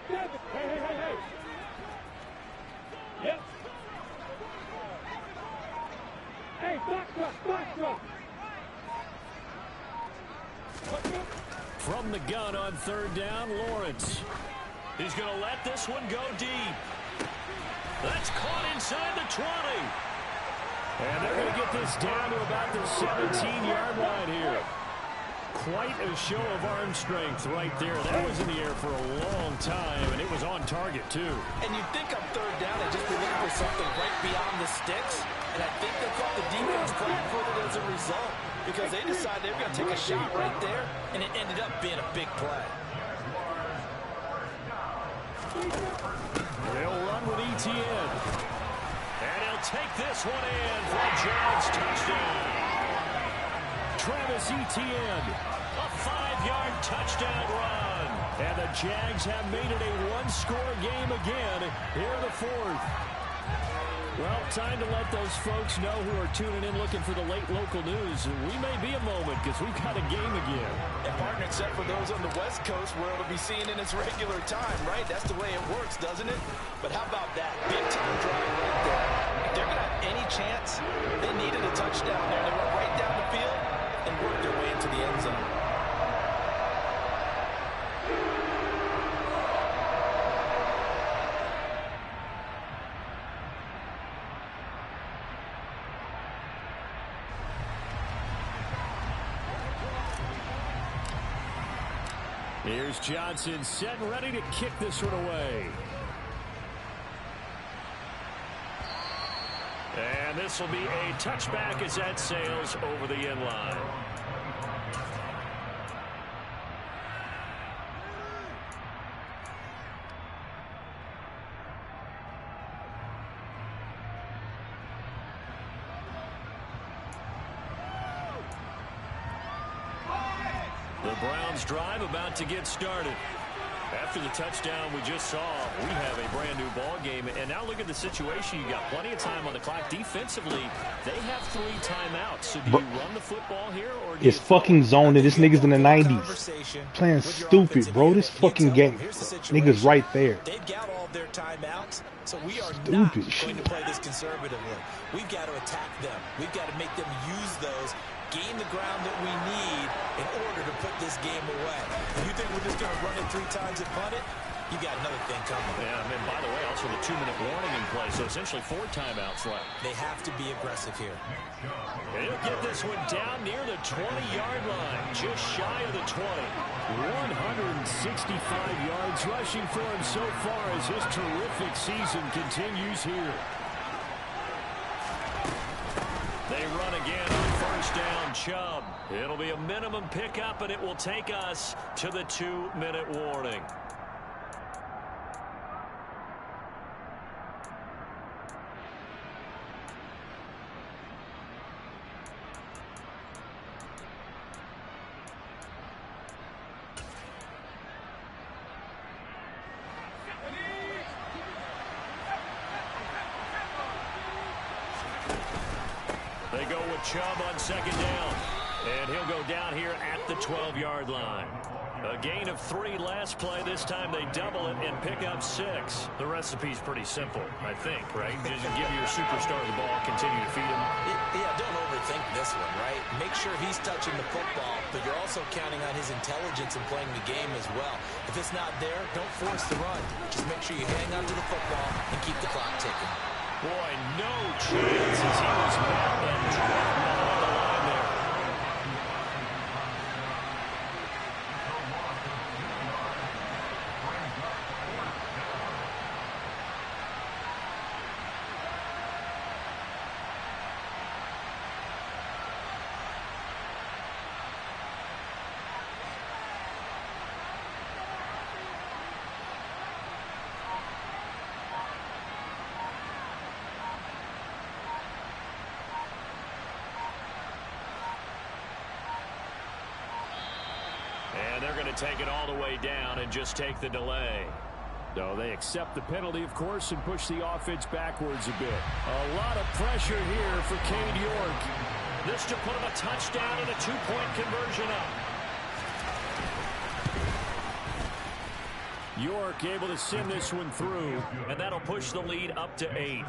Yep. Hey, box drop. From the gun on 3rd down, Lawrence. He's going to let this one go deep. That's caught inside the 20. And they're going to get this down to about the 17-yard line here. Quite a show of arm strength right there. That was in the air for a long time, and it was on target, too. And you'd think on 3rd down they'd just be looking for something right beyond the sticks. And I think they caught the defense flat-footed as a result, because they decided they were going to take a shot right there, and it ended up being a big play. They'll run with ETN. And he'll take this one in for a Jags touchdown. Travis Etienne, a 5-yard touchdown run. And the Jags have made it a 1-score game again here in the 4th. Well, time to let those folks know who are tuning in looking for the late local news. We may be a moment because we've got a game again. And partner, except for those on the West Coast where it'll be seen in its regular time, right? That's the way it works, doesn't it? But how about that big-time drive right there? If they're going to have any chance, they needed a touchdown there. They went right down the field and worked their way into the end zone. Here's Johnson set and ready to kick this one away. And this will be a touchback as that sails over the end line. The Browns drive about to get started. After the touchdown we just saw, we have a brand new ball game. And now look at the situation. You got plenty of time on the clock. Defensively, they have 3 timeouts. So do you run the football here, or do it's fucking zoned and this nigga's in the 90s. Playing stupid, bro. This fucking game. Niggas right there. They've got all their timeouts, so we are Stupid not going shit. to play this conservatively. We've got to attack them. We've got to make them use those, gain the ground that we need in order to put this game away. If you think we're just going to run it 3 times and punt it, you got another thing coming. Yeah, and by the way, also the 2-minute warning in play, so essentially 4 timeouts left. They have to be aggressive here. And he'll get this one down near the 20-yard line, just shy of the 20. 165 yards rushing for him so far as his terrific season continues here. They run again on 1st down, Chubb. It'll be a minimum pickup, and it will take us to the 2-minute warning. They go with Chubb on second down. And he'll go down here at the 12-yard line. A gain of 3 last play. This time they double it and pick up 6. The recipe's pretty simple, I think, right? Just give your superstar the ball, continue to feed him. Yeah, don't overthink this one, right? Make sure he's touching the football, but you're also counting on his intelligence in playing the game as well. If it's not there, don't force the run. Just make sure you hang on to the football and keep the clock ticking. Boy, no chance as he was met and dropped along the line there. And they're going to take it all the way down and just take the delay. So they accept the penalty, of course, and push the offense backwards a bit. A lot of pressure here for Cade York. This to put him a touchdown and a 2-point conversion up. York able to send this one through, and that'll push the lead up to 8.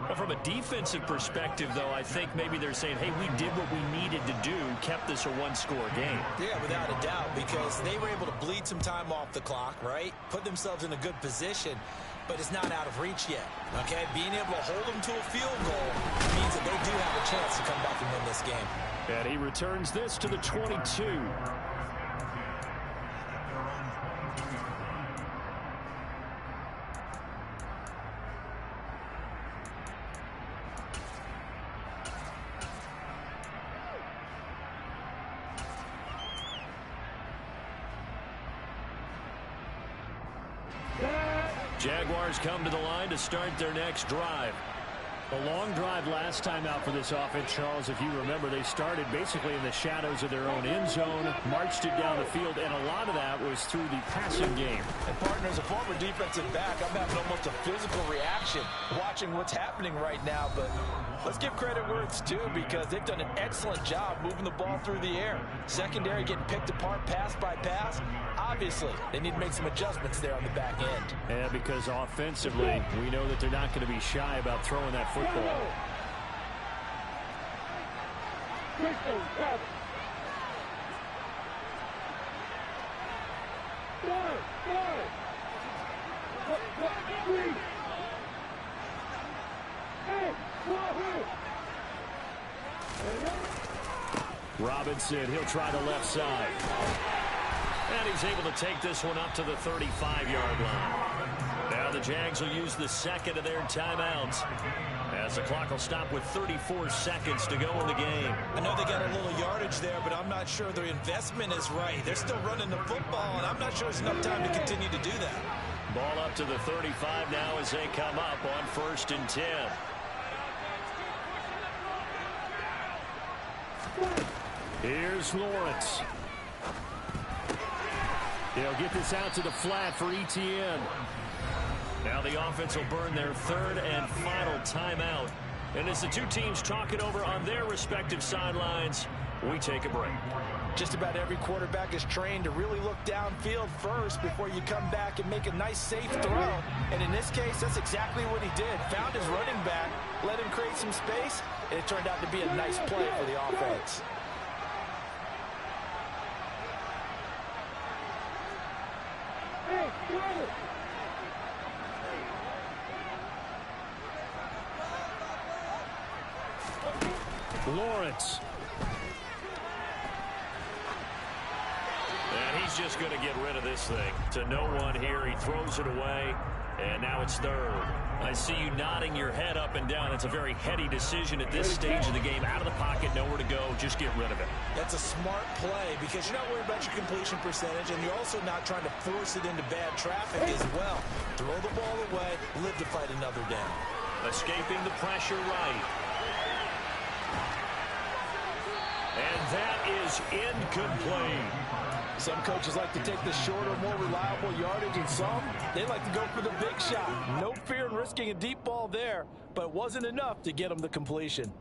Well, from a defensive perspective, though, I think maybe they're saying, hey, we did what we needed to do, kept this a 1-score game. Yeah, without a doubt, because they were able to bleed some time off the clock, right? Put themselves in a good position, but it's not out of reach yet, okay? Being able to hold them to a field goal means that they do have a chance to come back and win this game. And he returns this to the 22. Jaguars come to the line to start their next drive. A long drive last time out for this offense, Charles. If you remember, they started basically in the shadows of their own end zone, marched it down the field, and a lot of that was through the passing game. And partner, as a former defensive back, I'm having almost a physical reaction watching what's happening right now. But let's give credit where it's due, because they've done an excellent job moving the ball through the air. Secondary getting picked apart pass by pass. Obviously, they need to make some adjustments there on the back end. Yeah, because offensively, we know that they're not going to be shy about throwing that football. Robinson, he'll try the left side. And he's able to take this one up to the 35-yard line. Now the Jags will use the second of their timeouts, as the clock will stop with 34 seconds to go in the game. I know they got a little yardage there, but I'm not sure their investment is right. They're still running the football, and I'm not sure there's enough time to continue to do that. Ball up to the 35 now as they come up on 1st and 10. Here's Lawrence. They'll get this out to the flat for ETN. Now the offense will burn their 3rd and final timeout. And as the two teams talk it over on their respective sidelines, we take a break. Just about every quarterback is trained to really look downfield first before you come back and make a nice, safe throw. And in this case, that's exactly what he did. Found his running back, let him create some space, and it turned out to be a nice play for the offense. Lawrence. And he's just going to get rid of this thing. To no one here. He throws it away. And now it's 3rd. I see you nodding your head up and down. That's a very heady decision at this stage of the game. Out of the pocket, nowhere to go. Just get rid of it. That's a smart play, because you're not worried about your completion percentage, and you're also not trying to force it into bad traffic as well. Throw the ball away, live to fight another down. Escaping the pressure right. And that is incomplete. Some coaches like to take the shorter, more reliable yardage, and some, they like to go for the big shot. No fear in risking a deep ball there, but it wasn't enough to get them the completion.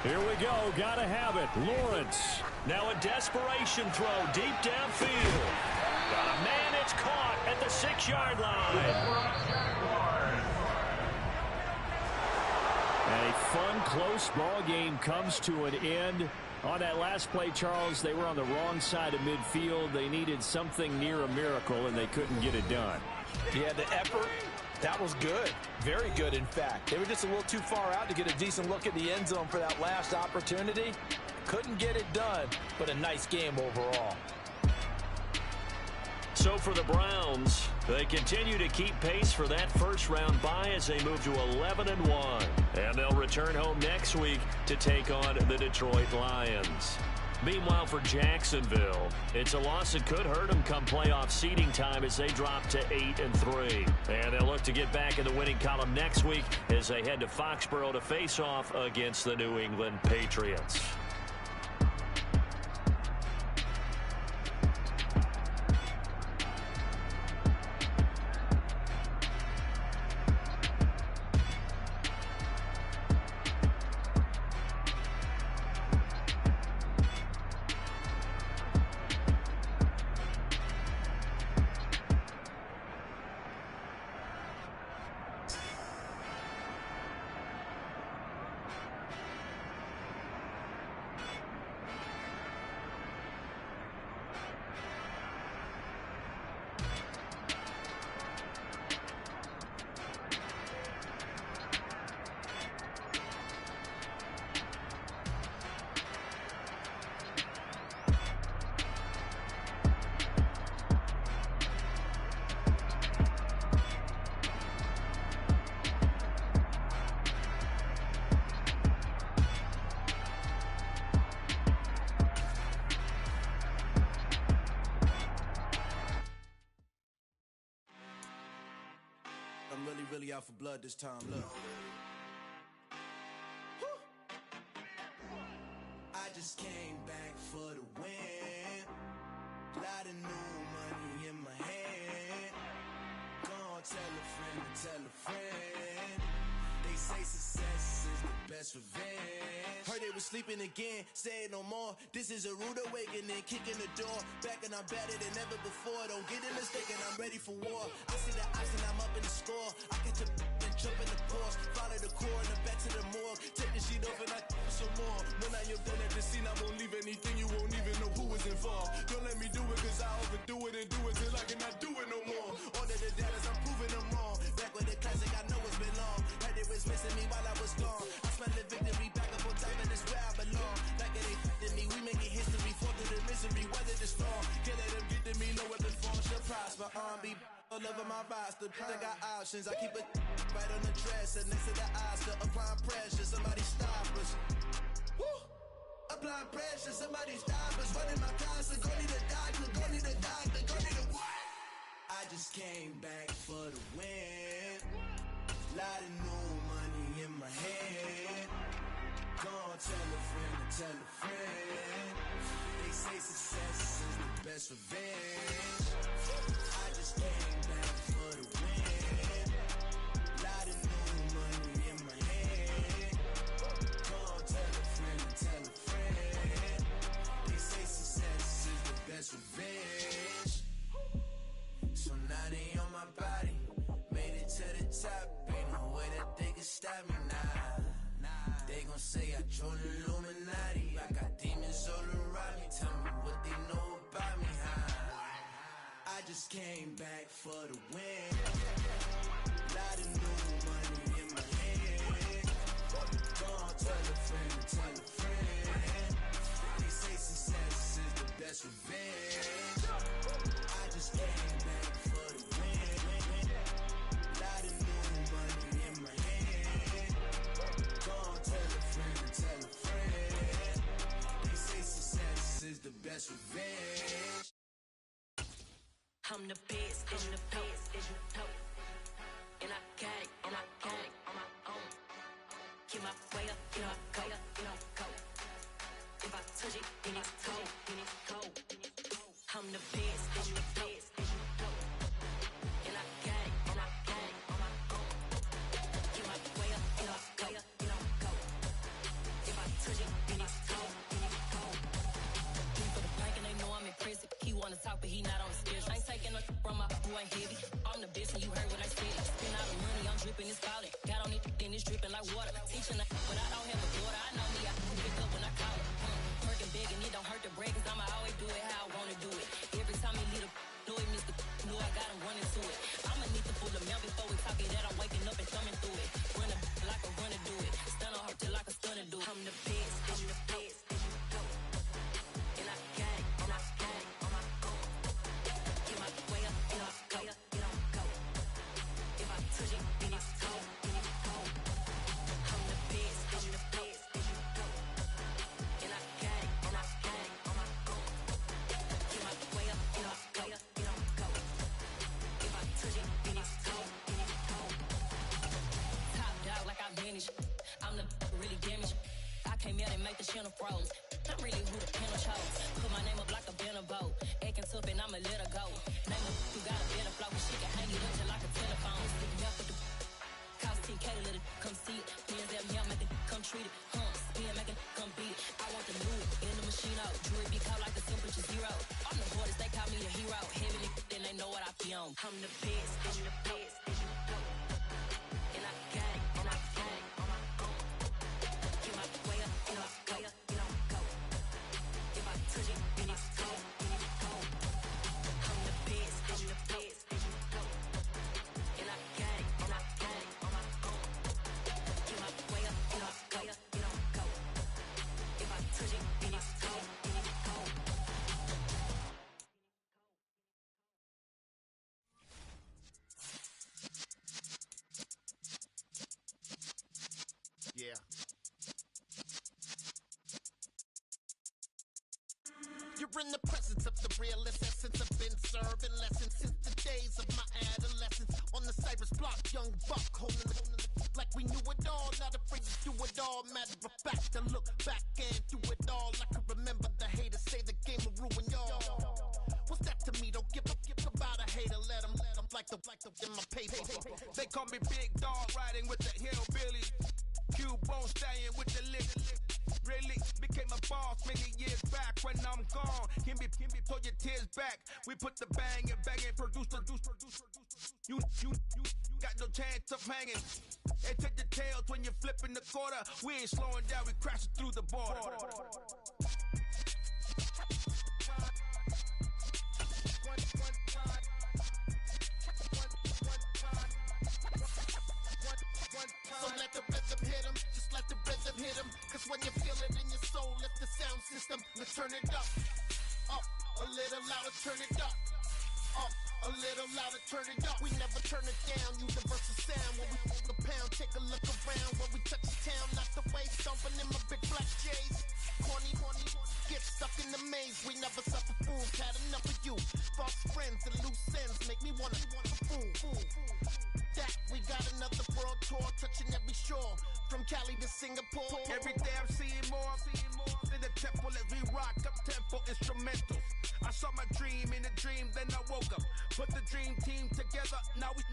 Here we go. Gotta have it. Lawrence. Now a desperation throw deep downfield. Got a man. It's caught at the 6-yard line. A fun, close ball game comes to an end. On that last play, Charles, they were on the wrong side of midfield. They needed something near a miracle, and they couldn't get it done. Yeah, the effort, that was good. Very good, in fact. They were just a little too far out to get a decent look at the end zone for that last opportunity. Couldn't get it done, but a nice game overall. So for the Browns, they continue to keep pace for that first-round bye as they move to 11-1. And they'll return home next week to take on the Detroit Lions. Meanwhile, for Jacksonville, it's a loss that could hurt them come playoff seeding time as they drop to 8-3. And they'll look to get back in the winning column next week as they head to Foxborough to face off against the New England Patriots. I'm really out for blood this time, look. I just came back for the win. Lot of new money in my hand. Gonna tell a friend to tell a friend. They say success is the best revenge. Heard they was sleeping again, say it no more. This is a rude awakening, kicking the door. Back and I'm better than ever before. Don't get it mistaken, I'm ready for war. I see the ops and I'm up in the score. I catch a and jump in the course. Follow the core and the back to the morgue. Take the sheet off and I some more. When I am done at the scene, I won't leave anything. You won't even know who is involved. Don't let me do it cause I overdo it and do it till I cannot do it no more. Order the data, I'm proving them wrong. Back with the classic, I know it's been long. Heard it was missing me while I was gone. I smell the victory back up on top and it's where I belong. Like it ain't f***ing me, we making history. Fall through the misery, weather the storm. Can't let them get to me, no weapon form shall prosper. Be all over my roster, I got options. I keep it right on the dresser, next to the Oscar. Applying pressure, somebody stop us. Woo! Applying pressure, somebody stop us. Running my concert, go need a doctor, go need a doctor, go need a what? I just came back for the win. Lot of new money in my hand. Gonna tell a friend to tell a friend. They say success is the best revenge. I just came back for the win. Lot of new money in my hand. Gonna tell a friend to tell a friend. They say success is the best revenge. So now they on my body. Made it to the top. Ain't no way that they can stop me now. They gon' say I joined the Illuminati. I got demons all around me. Tell me what they know about me, huh? I just came back for the win. Lot of new money in my hand. Gonna tell a friend to tell a friend. They say success is the best revenge. I just came back for the win. Lot of new money in my hand. Gonna tell a friend to tell a friend. They say success is the best revenge. I'm the best, I'm the best, is you know. And I got it, and I own it on my own. Get my way up, get up, go, get up, go. If I touch it, then it's cold, then it's cold. I'm the best, is you the best, is you heavy. I'm the best and you heard what I said. Spend all the money, I'm dripping, it's falling. Got on it, then it's dripping like water. Teaching the but I don't have a daughter. I know me, I pick up when I call her. Working big and it don't hurt to break, cause I'ma always do it how I wanna do it. Every time he lead a know it, Mr. Know I got him running to it. I'ma need to pull the mail before we talk it that I'm waking up and thumbing through it. Run a like a runner do it. Stun on her till like a stunner do it. I'm the best, I'm the best. And I got it, and I got it on my own. Get my way up, and I go, it don't go. If I touch it, then it's cold, then it's cold. I'm the best, I'm the best. And I got it, and I got it on my own. Get my way up, and I go, it don't go. If I touch it, then it's cold, then it's cold. Top dog like I vanished. I'm the really damaged. I came out and make the channel froze. I'm really who the panel chose. Put my name up like a banner boat. Acting tough and I'ma let her go. Name her who got a better flow. She can hang it up just like a telephone. Stick up with the cost 10K to let it come see it. Hands up, yeah, make it come treat it. Spin, make it come beat it. I want the new in the machine out. Jewelry be caught like the temperature zero. I'm the hardest, they call me the hero. Heavy then they know what I be on. I'm the best, I'm the best. And I got it, and I got it on my own. Get my way up, and I go, it don't go. If I touch it, then it's cold, then it's cold. I'm the best, I'm the best. And I got it, and I got it on my own. Get my way up, and I go, it don't go. If I touch it, then it's cold, then it's cold. Yeah. You're in the presence of the realest essence. I've been serving lessons since the days of my adolescence. On the Cypress block, young buck holding it like we knew it all. Not afraid to do it all. Matter of fact, to look back and do it all. I can remember the haters say the game will ruin y'all. What's that to me? Don't give about a hater. Let them like the in my paper. They call me Big Dog, riding with the hillbillies. Q-Bone stallion with the lick. Really became a boss many years back. When I'm gone, can be pull your tears back. We put the bang and produce. You got no chance of hanging. And take the tails when you're flipping the quarter. We ain't slowing down, we crashing through the border. So let the rhythm hit him, just let the rhythm hit him. Cause when you feel it in your soul, lift the sound system, let's turn it up. Up, a little louder, turn it up. Up, a little louder, turn it up. We never turn it down, universal sound. When we move the pound, take a look around. When we touch the town, not the way, stomping in my big black J's. Corny, get stuck in the maze. We never suffer fools, had enough of you. False friends and loose ends make me wanna fool. That we got another world tour, touching every shore, from Cali to Singapore. Every day I'm seeing more in the temple as we rock up tempo instrumentals. I saw my dream in a dream, then I woke up. Put the dream team together. Now we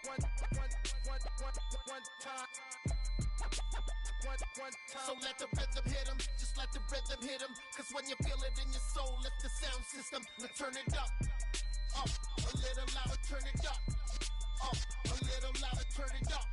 one time. So let the rhythm hit him, just let the rhythm hit him. Cause when you feel it in your soul, lift the sound system, let's turn it up. Up, a little louder, turn it up. Up, a little louder, turn it up.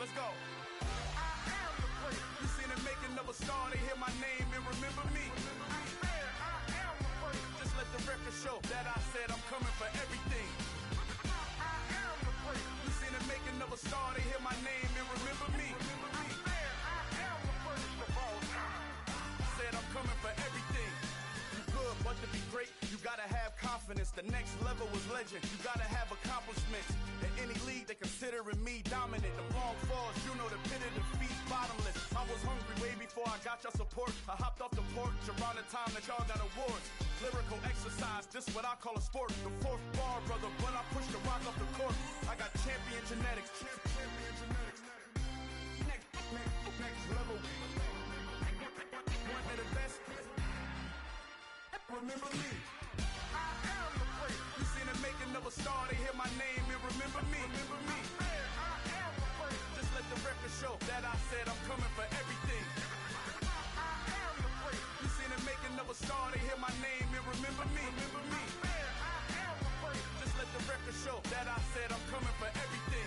Let's go. I am the prince. You seen the making of a star, they hear my name and remember me. I am the prince. Just let the record show that I said I'm coming for everything. I am the prince. You seen the making of a star, they hear my name and remember me. I am the prince of all time. Said I'm coming for everything. You good, but to be great, you gotta have confidence. The next level was legend. You gotta have accomplishments. In any league, they considering me dominant. The wrong falls, you know the pit of defeat, bottomless. I was hungry way before I got your support. I hopped off the porch around the time that y'all got awards. Lyrical exercise, this what I call a sport. The fourth bar, brother, when I push the rock off the court. I got champion genetics. Champion genetics. Next level. One of the best. Remember me. I am the great. You seen the making of a star, they hear my name and remember me. Remember me. I am the great. Just let the record show that I said I'm coming for everything. I am the great. You seen the making of a star, they hear my name and remember me. Remember me. I am the great. Just let the record show that I said I'm coming for everything.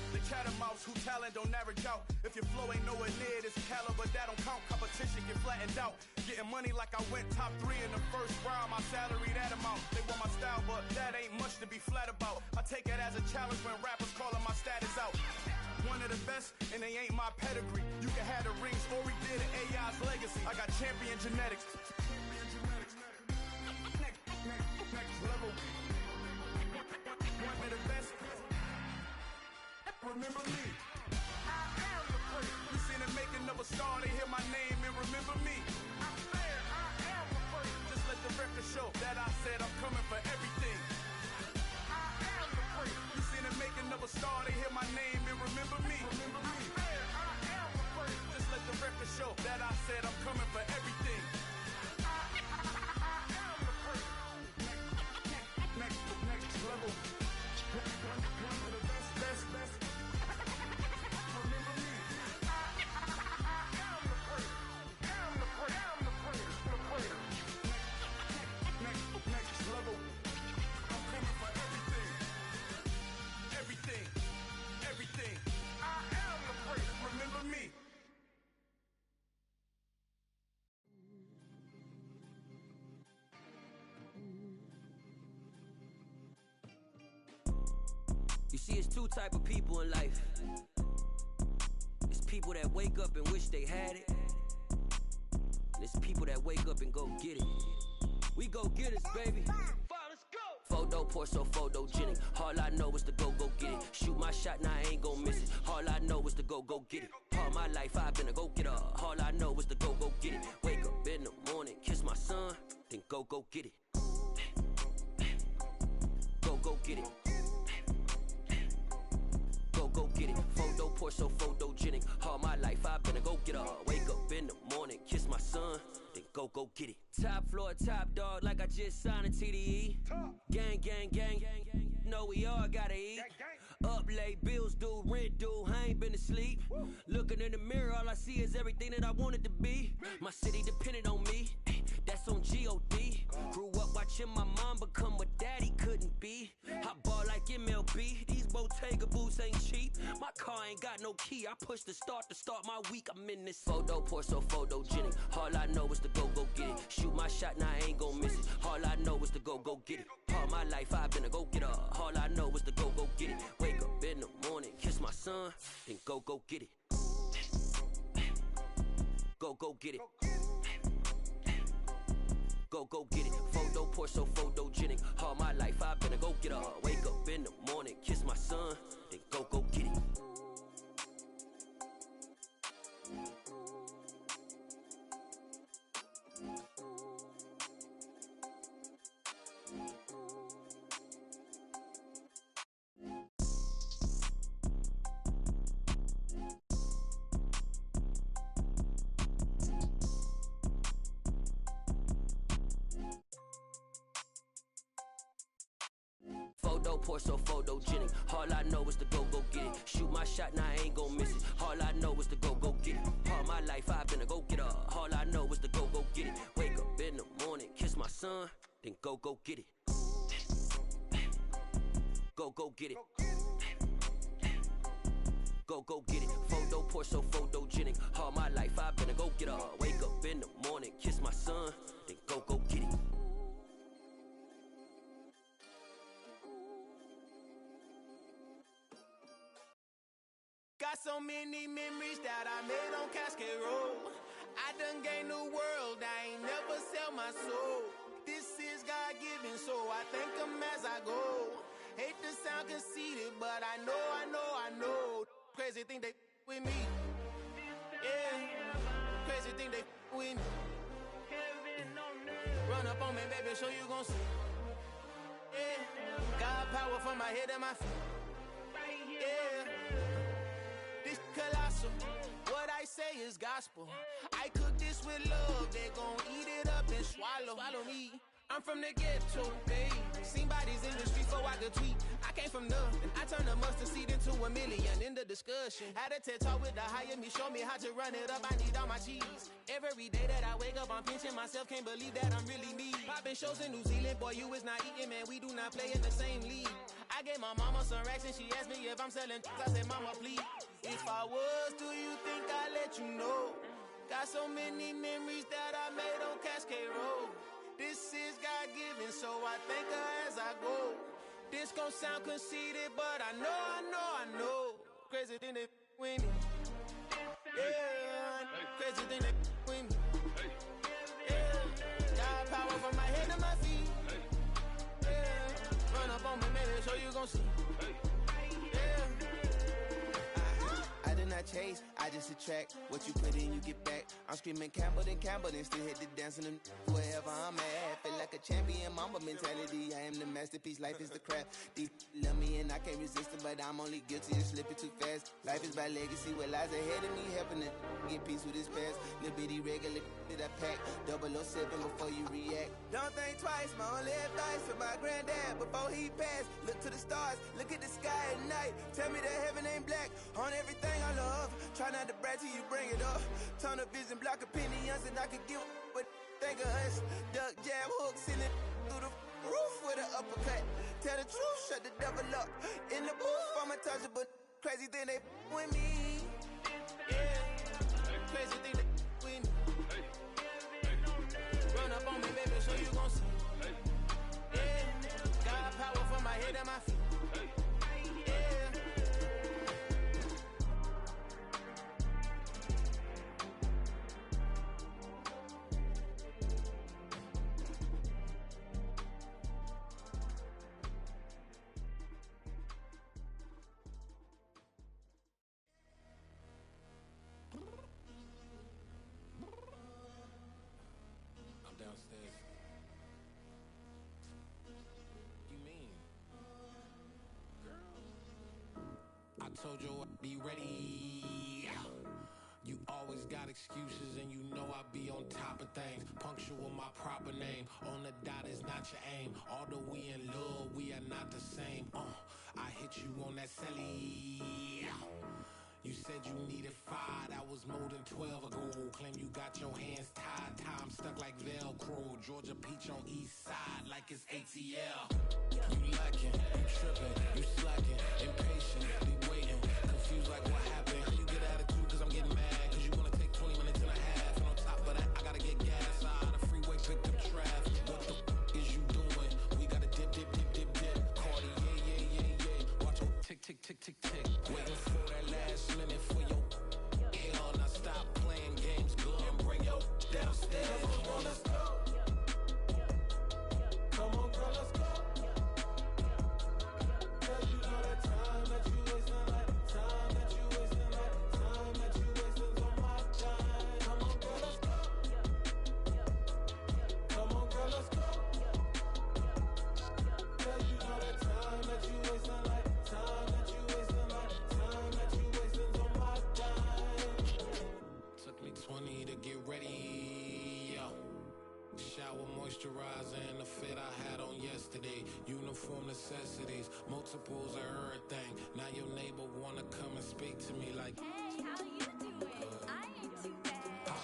The cat and mouse who talent don't average out. If your flow ain't nowhere near this caliber, that don't count. Competition get flattened out. Getting money like I went top 3 in the first round. My salary that amount. They want my style, but that ain't much to be flat about. I take it as a challenge when rappers calling my status out. One of the best, and they ain't my pedigree. You can have the rings, or we did an AI's legacy. I got champion genetics. Next level. One of the best. Remember me. I am the great. You seen the making of a star, they hear my name and remember me. I said I am the great. Just let the record show that I said I'm coming for everything. I am the great. You seen the making of a star, they hear my name and remember me. Remember me. I said I am the great. Just let the record show that I said I'm coming for everything. I am the great. Next level. One of the best. Remember me. I am the great. I'm the great. Next level. I'm coming for everything. I am the great. Remember me. You see, it's two type of people in life. It's people that wake up and wish they had it. And it's people that wake up and go get it. We go get it, baby. Let's go. Photo pour so photogenic. All I know is to go get it. Shoot my shot, now I ain't gon' miss it. All I know is to go get it. All my life I've been a go getter. All I know is to go get it. Wake up in the morning, kiss my son, then go get it. Go get it. Go get it. Photo pour so photogenic. All my life I've been a go getter. Wake up in the morning, kiss my son, then go get it. Top floor, top dog, like I just signed a TDE. Gang. Know we all gotta eat. Up late, bills due, rent due. I ain't been asleep. Looking in the mirror, all I see is everything that I wanted to be. My city depended on me. That's on G.O.D. Grew up watching my mom become what daddy couldn't be. I ball like MLB. These Bottega boots ain't cheap. My car ain't got no key. I push the start to start my week. I'm in this photo pour so photogenic. All I know is to go get it. Shoot my shot, now I ain't gon' miss it. All I know is to go get it. All my life I've been a go getter. All I know is to go get it. Wake up in the morning, kiss my son, then go get it. Go get it. Go get it. Photo pour so photogenic. All my life I've been a go getter. Wake up in the morning, kiss my son, then go get it. Photo pour so photogenic. All I know is to go get it. Shoot my shot, now I ain't gon' miss it. All I know is to go get it. All my life I've been a go getter. All I know is to go get it. Wake up in the morning, kiss my son, then go get it. Go get it. Go get it. Photo pour so photogenic. All my life I've been a go getter. Wake up in the morning, kiss my son, then go get it. Got so many memories that I made on Cascade Road. I done gained the world, I ain't never sell my soul. This is God-given, so I thank him as I go. Hate to sound conceited, but I know. Crazy thing they with me. Yeah. on me, baby, so you gon' see. Yeah, God power from my head and my feet. Yeah, this colossal. What I say is gospel. I cook this with love. They gon' eat it up and swallow me. I'm from the ghetto, babe. Seen bodies in the street before I could tweet. I came from nothing. I turned a mustard seed into $1 million. In the discussion, had a TED talk with the higher me. Show me how to run it up. I need all my cheese. Every day that I wake up, I'm pinching myself. Can't believe that I'm really me. Popping shows in New Zealand, boy, you is not eating, man. We do not play in the same league. I gave my mama some racks and she asked me if I'm selling. I said, mama, please. If I was, do you think I'd let you know? Got so many memories that I made on Cascade Road. This is God-given, so I thank her as I go. This gon' sound conceited, but I know. Crazy thing they with me. Yeah, crazy thing they with me. Yeah, God power from my head to my feet. Yeah, run up on me, maybe, so you gon' see. I did not chase, I just attract. What you put in, you get back. I'm screaming Campbell, then still hit the dancing and wherever I'm at. Feel like a champion, mamba mentality. I am the masterpiece, life is the craft. These love me and I can't resist it, but I'm only guilty of slipping too fast. Life is by legacy, what lies ahead of me, helping to get peace with this past. Little bitty regular that I pack, 007 before you react. Don't think twice, my only advice for my granddad before he passed. Look to the stars, look at the sky at night. Tell me that heaven ain't black on everything I love. Try not to brag till you bring it up. Tunnel vision, block opinions, and I could give what think of us. Duck, jab, hook, send it through the roof with an uppercut. Tell the truth, shut the devil up. In the booth, I'm untouchable. Crazy thing they with me. Yeah, crazy thing they with me. Run up on me, baby, so you gon' see. Yeah, God power from my head and my feet. Downstairs. You mean? Girl, I told you I'd be ready. You always got excuses and you know I be on top of things. Punctual my proper name. On the dot is not your aim. Although we in love, we are not the same. I hit you on that celly. You said you needed 5, that was more than 12 ago. Claim you got your hands tied, time stuck like Velcro. Georgia Peach on east side like it's ATL. You lacking, you tripping, you slacking, impatient, be waiting, confused like what happened. You get attitude cause I'm getting mad, cause you wanna take 20 minutes and a half. And on top of that, I gotta get gas out the freeway, picked up traffic. What the is you doing? We gotta dip. Cardi, yeah. Watch your tick. Waiting for that last minute for your hell. Now stop playing games, go and bring your downstairs. Come on, let's go. Come on, girl, let's go. Girl, you know that time that you wasting, like time that you wasting, like time that you wasting on my time. Come on, girl, let's go. Come on, girl, let's go. Girl, you know that time that you wasting, like time that you wasting, like time that you wasting on my time. Took me 20 to get ready, yo. Shower moisturizer and the fit I had on yesterday. Uniform necessities, multiples of everything. Now your neighbor wanna come and speak to me like, hey, how you doing? I ain't too bad. Ha.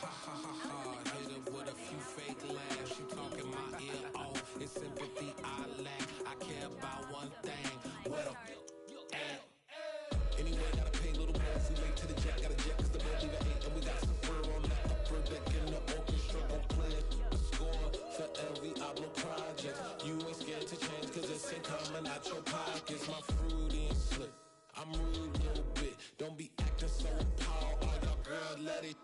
Hit her with a few fake laughs. She talking my ear off. It's sympathy I lack. I care about one thing. What up? Anyway, gotta pay a little more. If we late to the jet, gotta jet cause the boat leave at 8. And we got some fur on the upper deck in the orchestra. Don't play the score for every album project. You ain't scared to change cause it's ain't coming out your pockets. My fruity and slick. I'm rude a little bit. Don't be acting so appalled. All y'all girl, let it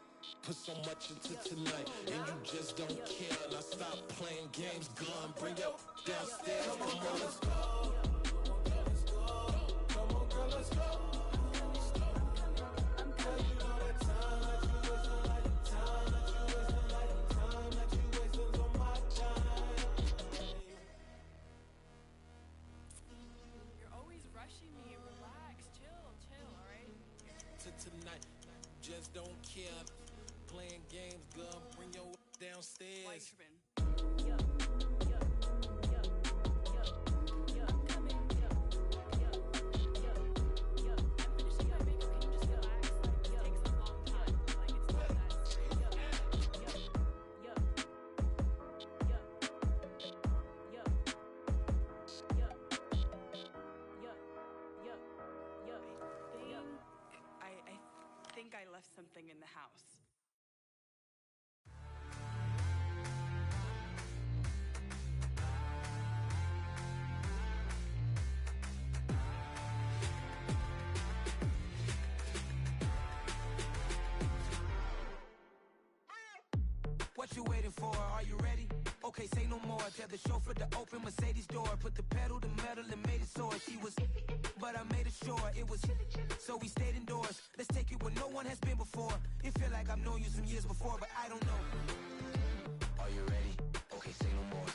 put so much into tonight. And you just don't care. Now stop playing games, gun. Bring your downstairs. Come on, let's go. Come on, girl, let's go. Girl, you know that time that you wasting, like time that you wasting, like time that you wasting on my time. just don't care. Playing games, girl, bring your downstairs. I think I left something in the house. What you waiting for? Are you ready? Okay, say no more. Tell the chauffeur to open Mercedes door. Put the pedal to metal and made it soar. She was, but I made it sure it was. So we stayed indoors. Let's take it where no one has been before. It feel like I've known you some years before, but I don't know. Are you ready? Okay, say no more.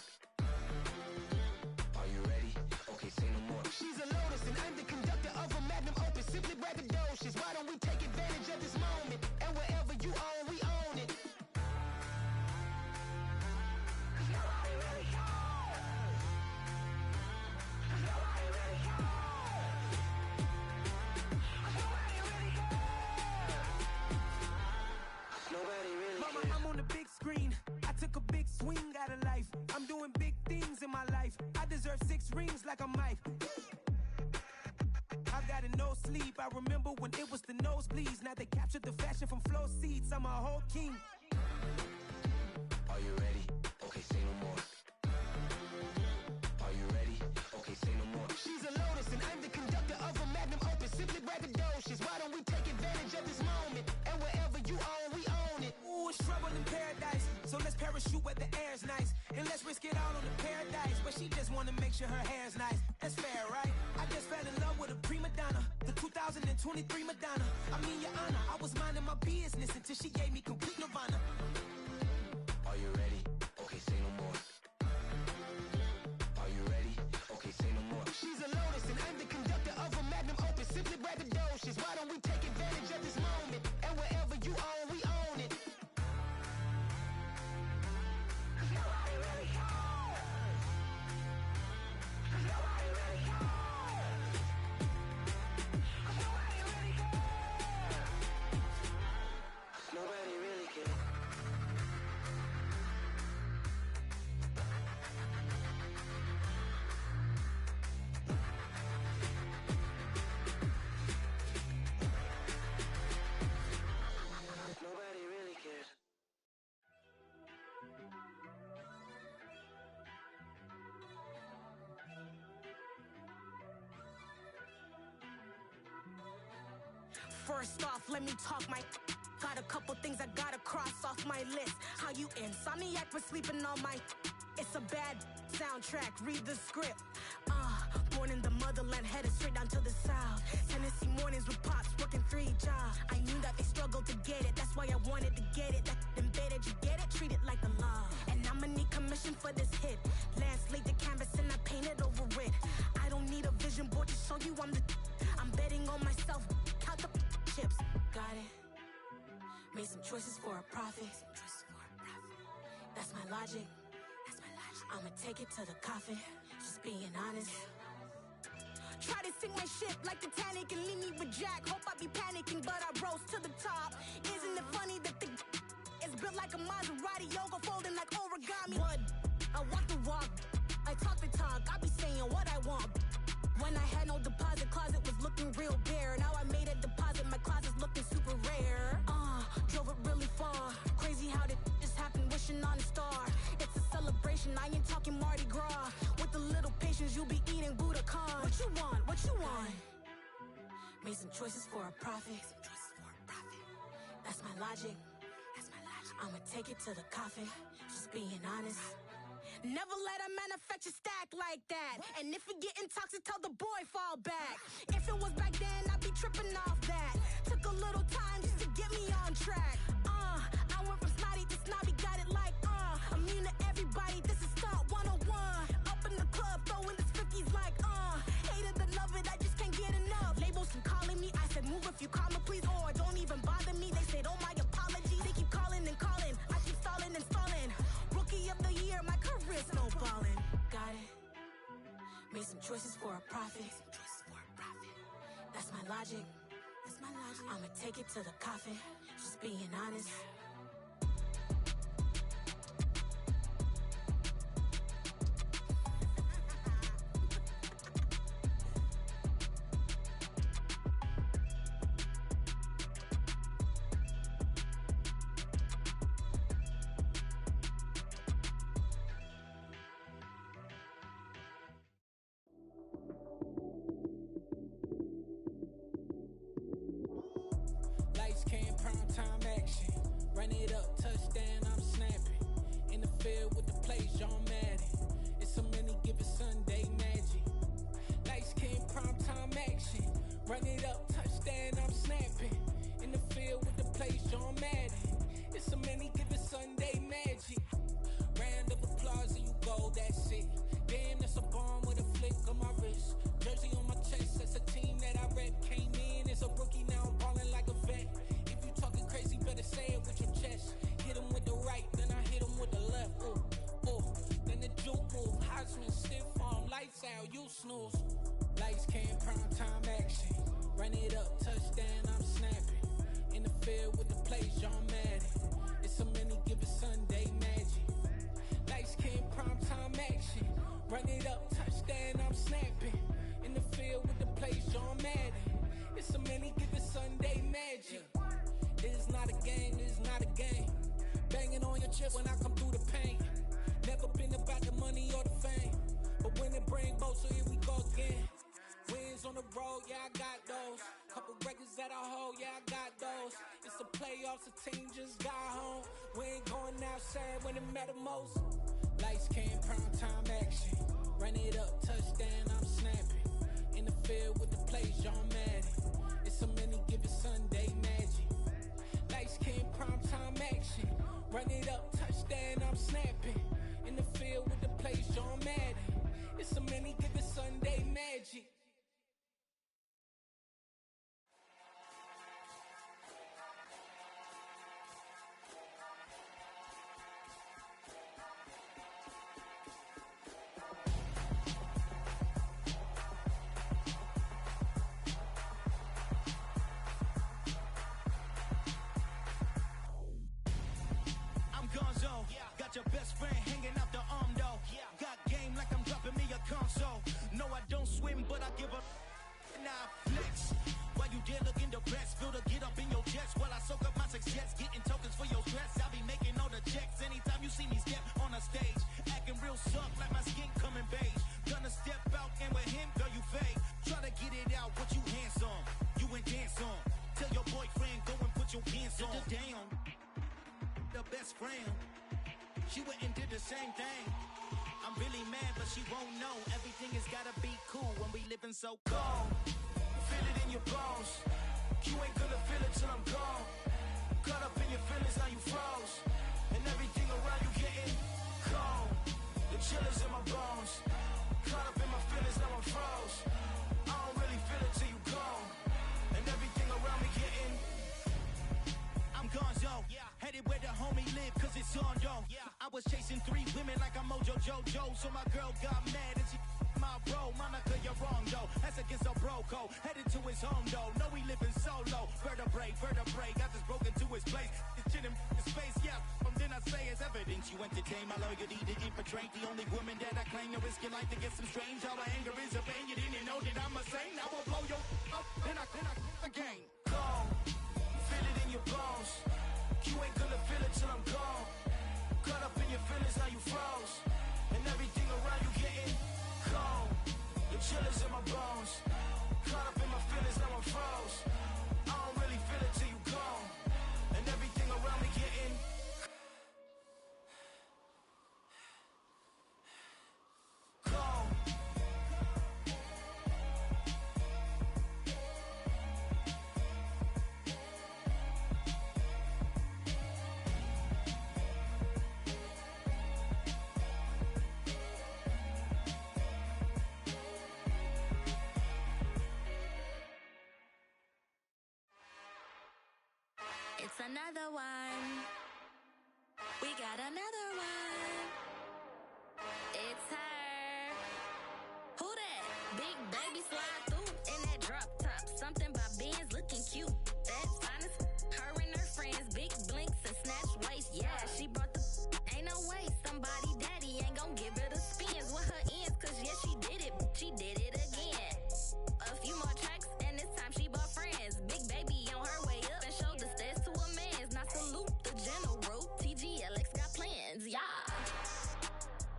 Are you ready? Okay, say no more. She's a Lotus and I'm the conductor of a Magnum Opus. Simply braggadocious. Why don't we take advantage of this moment? And wherever you own, we own it. Mama, I'm on the big screen. I took a big swing out of life. I'm doing big things in my life. I deserve 6 rings like a Mike. I've got no sleep. I remember when it was the nosebleeds. Now they captured the fashion from flow seats. I'm a whole king. Are you ready? Okay, say no more. Are you ready? Okay, say no more. She's a Lotus and I'm the conductor of a Magnum Opus. Simply braggadocious. Why don't we take advantage of this moment? And wherever you own, we own it. Ooh, it's trouble in paradise. So let's parachute where the air's nice. And let's risk it all on the paradise. But she just wanna make sure her hair's nice. That's fair, right? I just fell in love with a prima donna. The 2023 Madonna. I mean, your honor, I was minding my business until she gave me complete nirvana. Are you ready? Okay, say no more. Are you ready? Okay, say no more. She's a Lotus and I'm the conductor of a Magnum Opus. Simply braggadocious. Why don't we take advantage of this moment? And wherever you own, we own it. Nobody really cares. Nobody really cares. First off, let me talk my. Got a couple things I gotta cross off my list. How you insomniac for sleeping on my. It's a bad soundtrack. Read the script. Born in the motherland, headed straight down to the south. Tennessee mornings with pops, working 3 jobs. I knew that they struggled to get it. That's why I wanted to get it. That embedded, you get it? Treat it like the law. And I'ma need commission for this hit. Lance laid the canvas and I painted over it. I don't need a vision board to show you I'm the. I'm betting on myself. Count the chips. Got it. Made some choices for a profit. That's my logic. I'ma take it to the coffin. Just being honest. Try to sink my ship like Titanic and leave me with Jack. Hope I be panicking, but I rose to the top. Isn't it funny that the is built like a Maserati, yoga folding like origami? What? I walk the walk. I talk the talk. I be saying what I want. When I had no deposit, closet was looking real bare. Now I made a deposit, my closet's looking super rare. Drove it really far. Crazy how did just happen, wishing on a star. It's a celebration, I ain't talking Mardi Gras. With a little patience, you'll be eating Budokan. What you want? What you want? Made some choices for a profit. That's my logic. I'ma take it to the coffin. Just being honest. Never let a manufacture stack like that. And if it getting toxic, tell the boy fall back. If it was back then, I'd be tripping off that. Took a little time just to get me on track. I went from snotty to snobby, got it like immune to everybody, this is Stunt 101. Up in the club, throwing this 50s like hate it, love it, I just can't get enough. Labels keep calling me, I said move if you call me please, or don't even bother me. They said choices for a profit. That's my logic. I'ma take it to the coffin. Just being honest. Lights, cam, prime time action. Run it up, touchdown, I'm snapping. In the field with the plays, John Madden. It's so many given Sunday magic. Lights, cam, prime time action. Run it up, touchdown, I'm snapping. In the field with the plays, John Madden. It's so many given Sunday magic. Round of applause and you go, that's it. Damn, that's a bomb with a flick on my wrist. Jersey on my chest, that's a team that I rep. Came in as a rookie, now I'm ballin' like a vet. If you talking crazy, better say it with your chest. Hit him with the right, then I hit him with the left. Ooh, ooh, then the juke move. Heisman stiff arm, lights out, you snooze. Lights, cam, prime time action. Run it up, touchdown, I'm snapping. In the field with the plays, John Madden. It's so many given Sunday magic. Lights, cam, prime time action. Run it up, touchdown, I'm snapping. In the field with the plays, John Madden. It's so many given Sunday magic. This is not a game, this is not a game. Banging on your chip when I come through the pain. Never been about the money or the fame. But when it bring both, so here we go again. Wins on the road, yeah, I got those. Couple records that I hold, yeah, I got those. It's the playoffs, the team just got home. We ain't going outside when it matter most. Lights, cam, prime time action. Run it up, touchdown, I'm snapping. In the field with the plays, John Madden. It's so many given Sunday magic. Lights, cam, prime time action. Run it up, touchdown, I'm snapping. In the field with the plays, John Madden. It's so many given Sunday magic. I'm Gonzo, got your best friend hanging out the arm though. Got game like I'm dropping me a console. No, I don't swim, but I give a nah flex. While you there looking depressed, feel to get up in your chest while I soak up my success, getting tokens for your stress. I'll be making all the checks anytime you see me step on a stage, acting real soft like my skin coming beige. Gonna step out and with him, girl, you fake. Try to get it out, what you handsome, you ain't dance on. Tell your boyfriend go and put your pants on. Down. The best friend, she went and did the same thing. I'm really mad, but she won't know. Everything has gotta be cool when we living so cold. Feel it in your bones. You ain't gonna feel it till I'm gone. Caught up in your feelings, now you froze. And everything around you getting cold. The chill is in my bones. Caught up in my feelings, now I'm froze. I don't really feel it till you gone. And everything around me getting. I'm Gonzo, headed where the homie live, cause it's on though. I was chasing 3 women like I'm Mojo Jojo, so my girl got mad and she my bro. Monica, you're wrong though, that's against a bro code. Headed to his home though, know we living solo. Vertebrae, got this broken to his place. It's chin in space, yeah. From then I say it's evidence you entertain my loyalty to infiltrate. The only woman that I claim to risk your life to get some strange. All my anger is a pain, you didn't know that I'm a saint. I will blow your up, then I again. Gone, feel it in your bones. You ain't gonna feel it till I'm gone. Caught up in your feelings, now you froze. And everything around you getting cold. The chill is in my bones. Caught up in my feelings, now I'm froze. I don't really feel it till you gone. And everything around me getting cold. It's another one. We got another one. It's her. Who that? Big baby slide through in that drop top. Something by Benz looking cute. That's honest. Her and her friends, big blinks and snatch waist. Yeah, she brought the. Ain't no way somebody daddy ain't gon' give her the spins with her ends. Cause yeah, she did it. She did it again. A few more tracks and this time she bought friends. Big baby on her way up and showed the stats to a man's. Now salute the general. TGLX got plans. Yeah.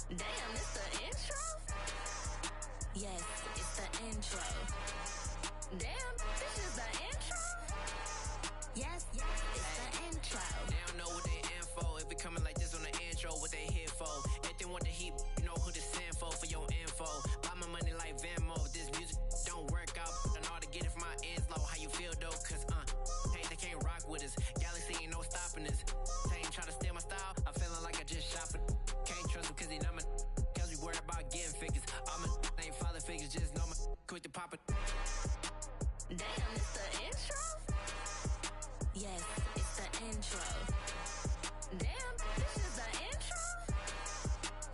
Damn, it's the intro? Yes, it's the intro. Damn, this is the intro? Yes, it's the intro. They don't know what they in for. If we coming like this on the intro, what they here for? If they want the heat, you know who to send for your info. Buy my money like Venmo. This music don't work out. I know how to get it from my ends low. How you feel though? Cause hey, they can't rock with us. Galaxy ain't no stopping us. They ain't trying to steal my style. I'm feeling like I just shot for. Can't trust them cause they not my. Cause we worried about getting figures. All my ain't father figures, just know my quick to pop it. Damn, it's the intro? Yes, it's the intro. Damn, this is the intro?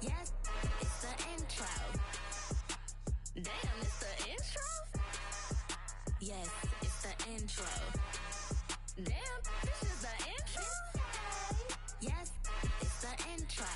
Yes, it's the intro. Damn, it's the intro? Yes, it's the intro. Damn, this is the intro? Yes, it's the intro.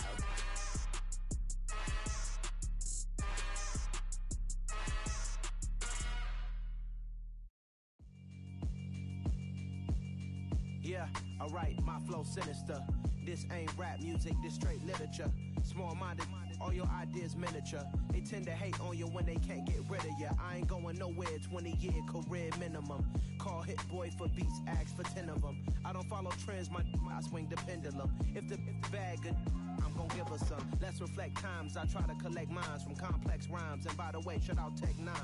Yeah, alright, my flow sinister. This ain't rap music, this straight literature. Small-minded, all your ideas miniature. They tend to hate on you when they can't get rid of you. I ain't going nowhere, 20-year career minimum. Call hit boy for beats, ask for 10 of them. I don't follow trends, I swing the pendulum. If the bag good, I'm gon' give her some. Let's reflect times, I try to collect minds from complex rhymes. And by the way, shut out Tech 9.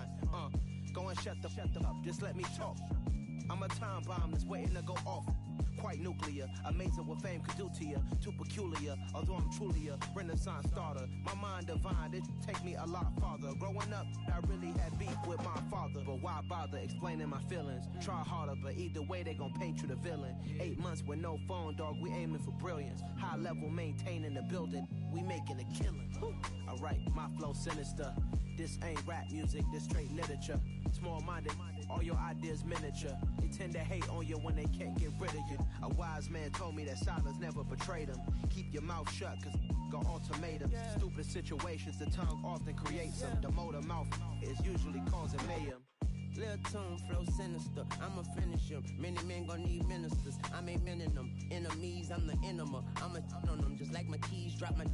Go and shut the up, just let me talk. I'm a time bomb that's waiting to go off. Quite nuclear, amazing what fame could do to you. Too peculiar, although I'm truly a renaissance starter. My mind divine, it take me a lot farther. Growing up, I really had beef with my father. But why bother explaining my feelings? Try harder, but either way they gon' paint you the villain. 8 months with no phone, dog, we aiming for brilliance. High level maintaining the building, we making a killing. Alright, my flow sinister. This ain't rap music, this straight literature. Small-minded, all your ideas miniature. They tend to hate on you when they can't get rid of you. A wise man told me that silence never betrayed him. Keep your mouth shut, cause got ultimatums. Stupid situations, the tongue often creates them. The motor mouth is usually causing mayhem. Lil' tune, flow sinister, I'ma finish him. Many men gon' need ministers, I'm aiming them. Enemies, I'm the enema. I'ma on them, just like my keys, drop my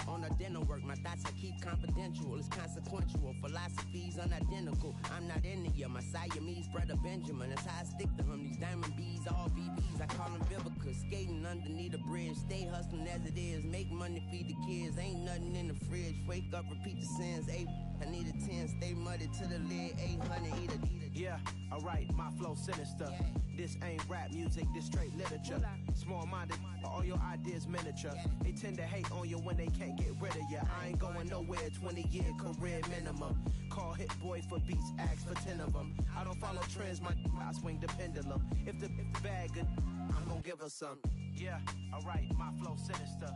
on a dinner work. My thoughts I keep confidential, it's consequential. Philosophies unidentical, I'm not into ya. My Siamese brother Benjamin, that's how I stick to him. These diamond bees, all BBs, I call them Vivica. Skating underneath a bridge, stay hustling as it is. Make money, feed the kids, ain't nothing in the fridge. Wake up, repeat the sins, I need a 10, stay muddy to the lid, 800, eat a. Yeah, alright, my flow sinister. This ain't rap music, this straight literature. Small-minded, all your ideas miniature. They tend to hate on you when they can't get rid of you. I ain't going nowhere, 20-year career minimum. Call hit boy for beats, ask for 10 of them. I don't follow trends, I swing the pendulum. If the bag good, I'm gon' give her some. Yeah, alright, my flow sinister.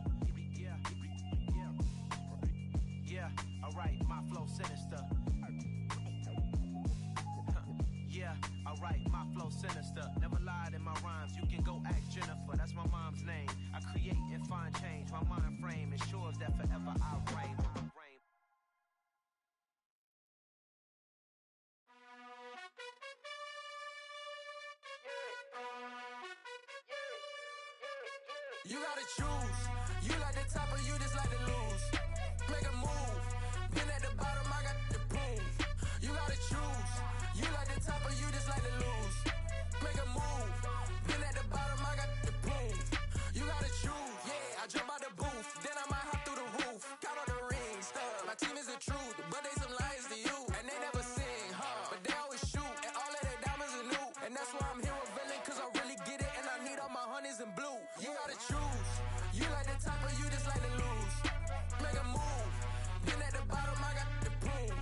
Yeah, alright, my flow sinister. Yeah, alright, my flow sinister. Never lied in my rhymes, you can go ask Jennifer. That's my mom's name. I create and find change. My mind frame ensures that forever I reign. You gotta choose. You like the top or you just like to lose. Make a move. Been at the bottom, I got the proof. You gotta choose. You like the top or you just like to lose. Make a move. Been at the bottom, I got the proof. You gotta choose. Yeah, I jump out the booth, then I might hop through the roof. Count all the rings, my team is the truth, but they some liars to you. And they never sing, but they always shoot. And all of their diamonds are new. And that's why I'm here with villain, cause I really get it. And I need all my honeys in blue. You gotta choose. You like the top or you just like to lose. Make a move. Been at the bottom, I got the proof.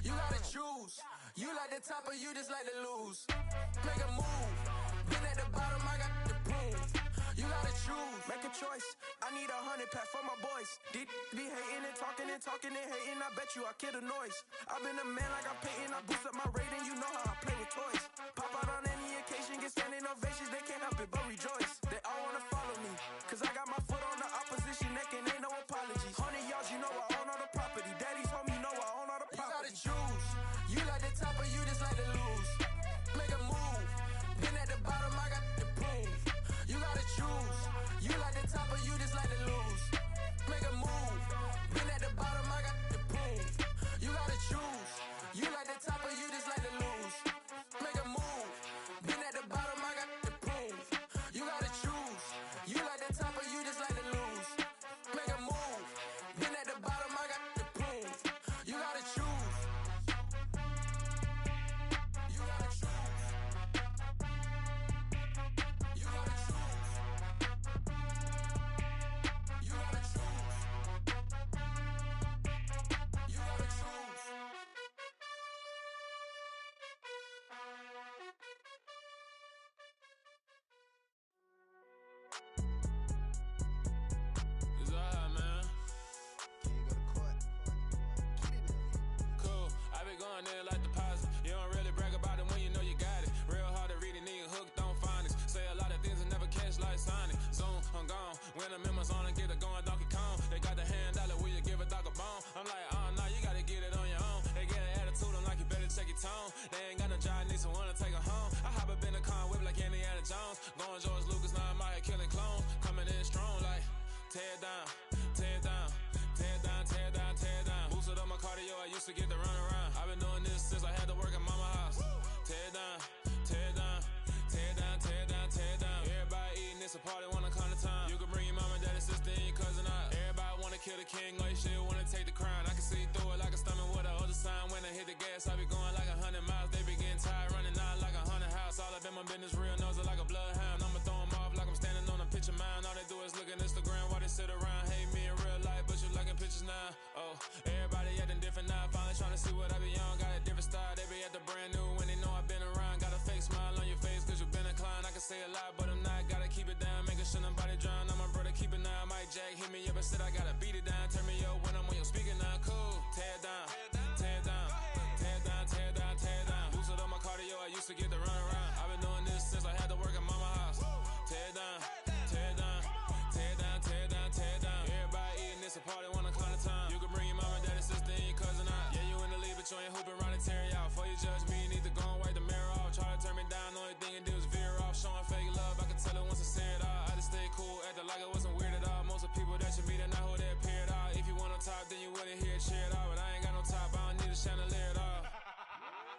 You gotta choose. You like the top or you just like to lose. Make a move. Been at the bottom, I got the proof. You gotta choose. Make a choice. I need 100 pack for my boys. These be hating and talking and talking and hating. I bet you I kill the noise. I've been a man like I'm Peyton. I boost up my rating. You know how I play with toys. Pop out on any occasion, get standing ovations. They can't help it but rejoice. They all wanna follow me, cause I got my foot on the opposition neck and ain't no apologies. 100 yards, you know I own all the property. Daddy's home, you know I own all the property. You gotta choose. You like the top or you just like to lose. Make a move. Been at the bottom, I got to prove. You gotta choose. You like the top or you just like to lose. Make a move. Been at the bottom, I got to prove. You gotta choose. You like the top or you just like to lose. Make a move. Been at the bottom, I got to prove. You gotta choose. You like the top or you just like to lose. Make a move. Been at the bottom, I got to prove. You gotta choose. You gotta choose. You gotta choose. You gotta choose. You gotta choose. It's alright, man. Cool. I be going there like deposit. You don't really brag about it when you know you got it. Real hard to read a nigga hooked on phonics. Say a lot of things and never catch like Sonic. Zoom, I'm gone. When I'm in my zone and get it going Donkey Kong. They got the hand dollar, will you give a dog a bone? I'm like, oh no, you gotta get it on your own. They get an attitude, I'm like, you better check your tone. They ain't got no job, need someone to take her home. I hop up in a car, whip like Indiana Jones. Going George Lucas, now I'm out here killing clones. Coming in strong like, tear down, tear down, tear down, tear down, tear down. Boosted up my cardio, I used to get the run around. I've been doing this since I had to work at mama house. Tear down, tear down, tear down, tear down, tear down. Everybody eating, it's a party, wanna come to time. You can bring your mama, daddy, sister, and your cousin out. Everybody wanna kill the king, or you shit wanna take the crown. I can see through it like a stomach with a other sign. When I hit the gas, I be going like 100 miles. They be getting tired, running out like 100 house. All up in my business, real nose like a bloodhound. I'ma throw 'em off like I'm standing on a picture mound. All they do is look at Instagram while they sit around. Hate me in real life, but you liking pictures now. Oh, everybody acting different now. Finally trying to see what I be on. Got a different style, they be at the brand new when they know I've been around. Got a fake smile on your face cause you been inclined. I can say a lot, but I'm not. Gotta keep it down, making sure nobody drown. I'm my brother, keep it now. Mike Jack hit me up and said I gotta beat it down. Turn me up when I'm on your speaker now. Cool, tear down, tear down, tear down, tear down, tear down. Boosted up my cardio, I used to get the run around. I've been doing this since I had to work at mama house. Tear down, tear down, tear down, tear down, tear down. Everybody eating, it's a party, wanna climb the time. You can bring your mama, daddy, sister, and your cousin out. Yeah, you in the lead, but you ain't hooping around and tear you out. Before you judge me, you need to go and wipe the mirror off. Try to turn me down, the only thing you do is veer off. Showing fake love, I can tell it once I say it all. I just stay cool, acting like it wasn't weird at all. Most of the people that you meet are not who they appear at all. If you want on top, then you wouldn't hear it cheer at all. But I ain't got no top, I don't need a chandelier at all.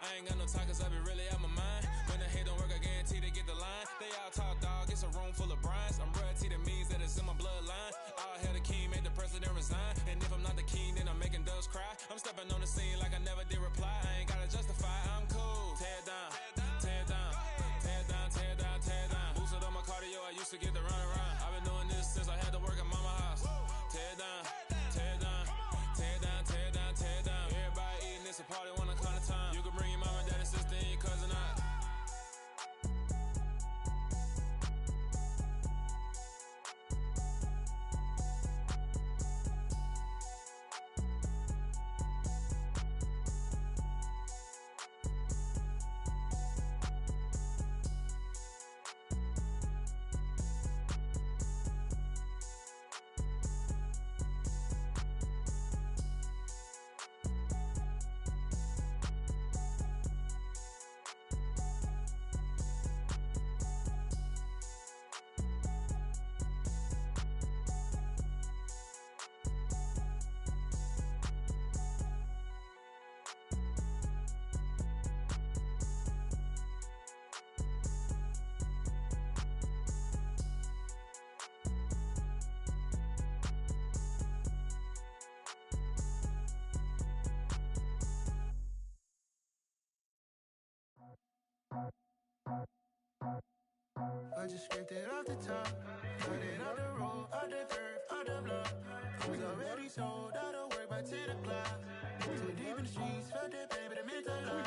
I ain't got no talk cause I be really out my mind. When the hate don't work, I guarantee they get the line. They all talk dog, it's a room full of brines. I'm royalty, that means that it's in my bloodline. All hail the king, made the president resign. And if I'm not the king, then I'm making doves cry. I'm stepping on the scene like I never did reply. I ain't gotta justify, I'm cool. Tear down, tear down, tear down, tear down, tear down. Boosted up my cardio, I used to get the run around. I've been doing this since I had to work at mama house. Tear down, tear down, tear down, tear down, tear down. Everybody eating, it's a party, wanna climb the time. You can bring your mama, daddy, sister, and your cousin out. I just scraped it off the top, cut it out the road, out the curve, out the block. It was already sold, out of work by 10 o'clock. Too deep in the streets, felt that pain, but it meant a lot.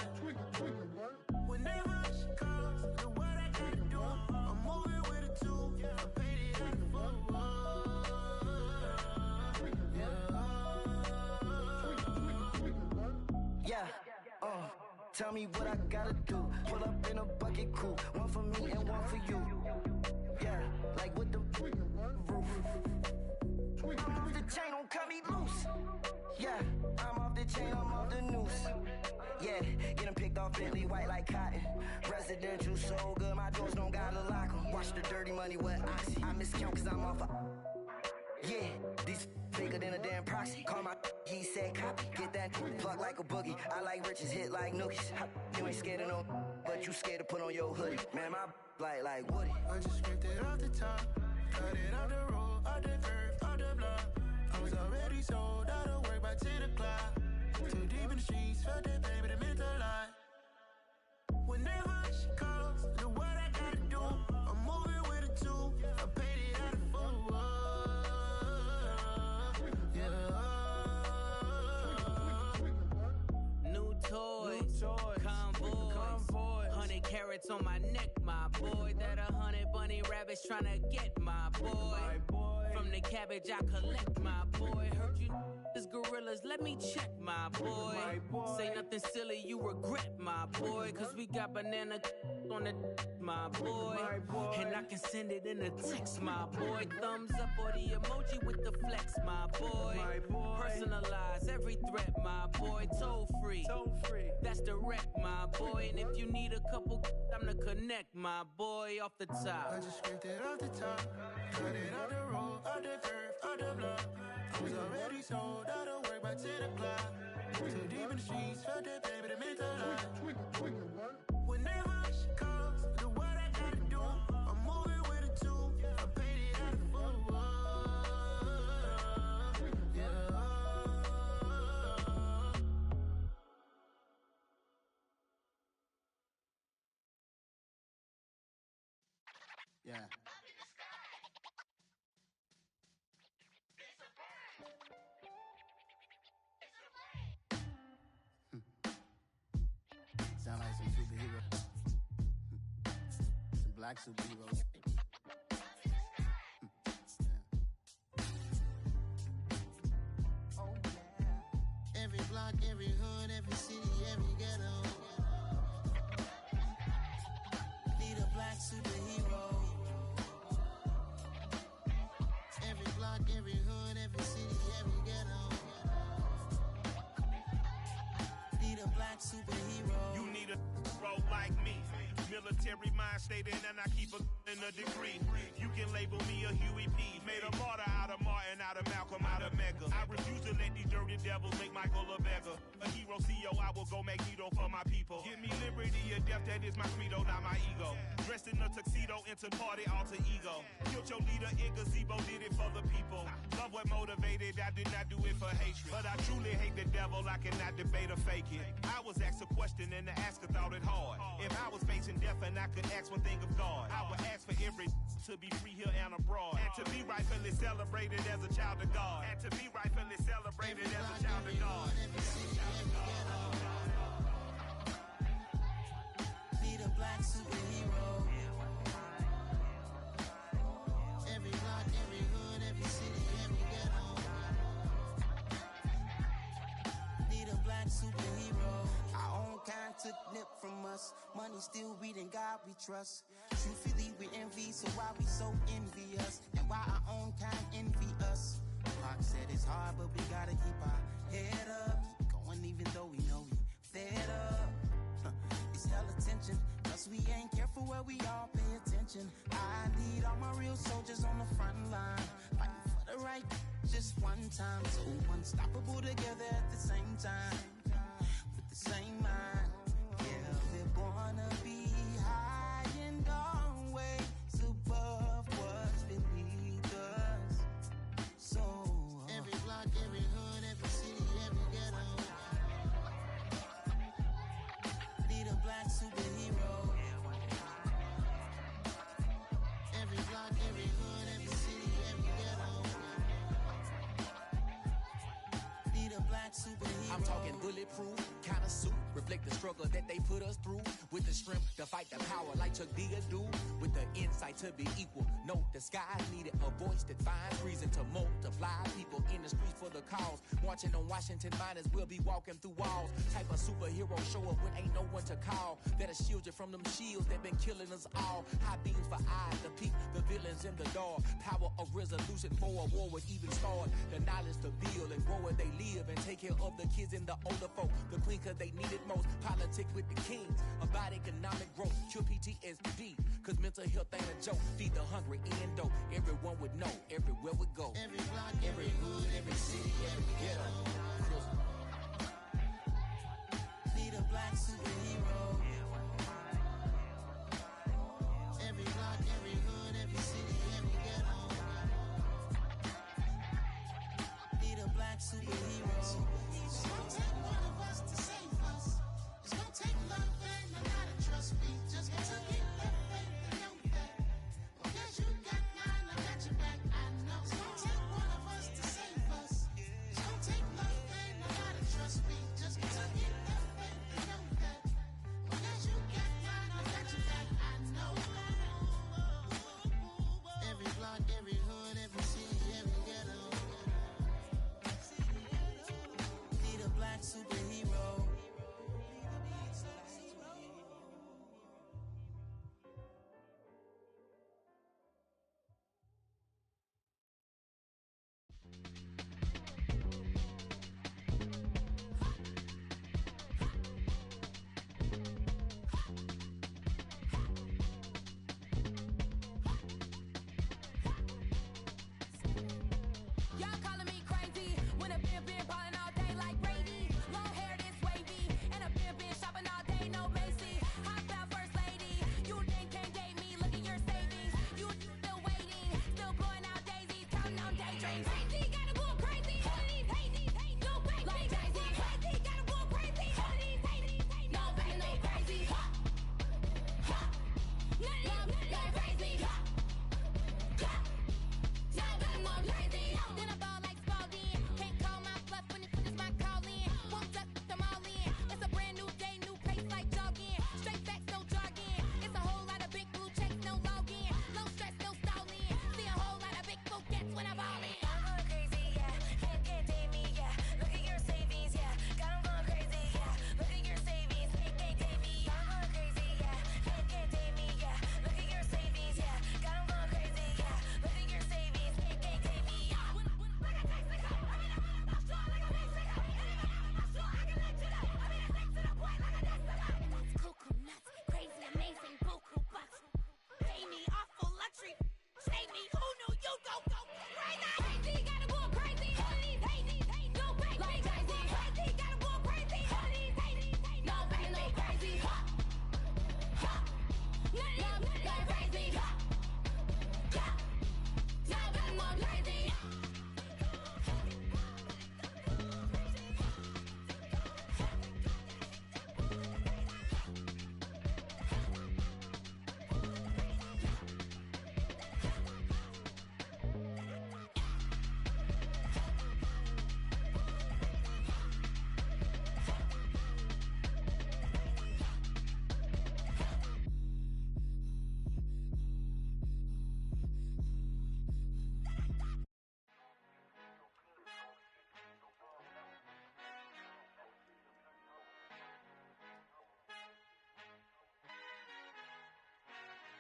Whenever she calls, do what I gotta do. I'm moving with a two, I paid it out the foot. Tell me what I gotta do. Pull up in a bucket crew. One for me and one for you. Yeah, like with the roof. I'm off the chain, don't cut me loose. Yeah, I'm off the chain, I'm off the noose. Yeah, getting picked off Bentley white like cotton. Residential so good, my doors don't gotta lock 'em. Watch the dirty money with oxy. I miscount cause I'm off a. Yeah, these bigger than a damn proxy. Call my he said copy. Get that plug like a boogie. I like riches, hit like nookies. You ain't scared of no, but you scared to put on your hoodie. Man, my like Woody. I just scraped it off the top. Cut it off the road, off the curve, off the block. I was already sold out of work by 10 o'clock. Too deep in the streets, felt that baby, that meant a lot. Whenever she calls, do what I gotta do. I'm moving with a two. I paid it out of full. Yeah. New toys, convoys, 100 carats on my neck, my boy. That 100 bunny rabbits tryna get my boy. From the cabbage I collect, my boy. Heard you is gorillas, let me check, my boy. Say nothing silly, you regret, my boy. Cause we got banana on the my boy. And I can send it in a text, my boy. Thumbs up or the emoji with the flex, my boy. Personalize every threat, my boy. Toll free, that's direct, my boy. And if you need a couple, I'm the connect, my boy. Off the top, I just scraped it off the top. Cut it off the road, off the curve, off the block. I was already sold out of work by 10 o'clock. Too deep in the streets, felt that baby, that meant a lot. Whenever she calls, do what I gotta do. I'm moving with a two. I paid it out of full. Yeah. Yeah. Sound like some superheroes. Some black superheroes. Oh, yeah. Every block, every hood, every city, every ghetto. Need a black superhero. Every block, every hood, every city, every ghetto. Need a black superhero. You need a bro like me. Military mind stated, and I keep in a degree. You can label me a Huey P. Made a martyr out of Martin, out of Malcolm, out of Mega. I refuse to let these dirty devils make Michael a beggar. A hero CEO, I will go Magneto for my people. Give me liberty or death, that is my credo, not my ego. Dressed in a tuxedo, into party, alter ego. Killed your leader in gazebo, did it for the people. Love what motivated, I did not do it for hatred. But I truly hate the devil, I cannot debate or fake it. I was asked a question and the asker thought it hard. If I was facing death and I could ask one thing of God, I would ask for every to be free here and abroad. And to be rightfully celebrated as a child of God. And to be rightfully celebrated as a child of God. Need a black superhero. Every block, every hood, every city, every ghetto. Need a black superhero. Our own kind took nip from us. Money still reading God we trust. Truthfully we envy, so why we so envious? And why our own kind envy us? Pac said it's hard, but we gotta keep our head up. Going even though we know we fed up. It's hell attention, cause we ain't careful where we all pay attention. I need all my real soldiers on the front line, fighting for the right just one time. So unstoppable together at the same time, with the same mind. Yeah, we're gonna be high and always above what's beneath us. So every block, every hood, every city, every ghetto. Need a black superhero. Every block, every hood, every city, every ghetto. Need a black superhero. I'm talking bulletproof, kind of suit, reflect the struggle that they put us through. With the strength to fight the power like Chuck D do. With the insight right to be equal. Note the skies needed a voice that finds reason to multiply. People in the streets for the cause. Marching on Washington miners will be walking through walls. Type of superhero show up when ain't no one to call. That'll shield you from them shields that been killing us all. High beams for eyes to peek the villains in the dark. Power of resolution for a war would even start. The knowledge to build and grow where they live and take care of the kids and the older folk. The queen cause they need it most. Politic with the kings about economic growth. Cure PTSD cause mental health ain't a joke. Feed the hungry and dope. Everyone would know everywhere we go. Every block, every hood, every city, every ghetto. Need a black superhero. Every block, every hood, every city, every ghetto. Need a black superhero. It's gonna take one of us to save us. It's gonna take love and a lot of trust. We just got to get that faith and know that. Because you got mine, I got your back. I know. It's gonna take one of us to save us. It's gonna take love and a lot of trust. We just got to get that faith and know that. Because you got mine, I got your back. I know. Every block, every hood, every city, every ghetto. Need a black superhero. Y'all calling me crazy when a been ballin' all day like Brady. Long hair this wavy, and a been shopping all day, no Macy. Hot about first lady, you think can't date me? Look at your savings, you still waiting, still blowing out daisies, counting on daydreams. Crazy, gotta go crazy. All of these hate, no crazy. Like crazy, crazy, gotta go crazy. All of these hate, no crazy, no crazy. None of these crazy. Then I ball like Spalding. Can't call my bluff when it's my calling. Won't duck them all in. It's a brand new day, new pace like jogging. Straight facts, no jargon. It's a whole lot of big blue checks, no login. No stress, no stalling. See a whole lot of big blue gets when I ball in. I'm going crazy, yeah. Can't date me, yeah. Look at your savings, yeah. Got 'em going crazy, yeah. Look at your savings, can't date me. I'm going crazy, yeah. Can't date me, yeah. Look at your savings, yeah. Got 'em going crazy, yeah. Look at your savings, can't date me. Coconuts, crazy, amazing, buku bucks. Pay me awful luxury. Save me, who knew you don't go crazy? Crazy, gotta go crazy. All of these hate, no crazy. Like crazy, crazy, gotta go crazy. All of these hate, no crazy, no crazy. None of these crazy. Now I'm more crazy.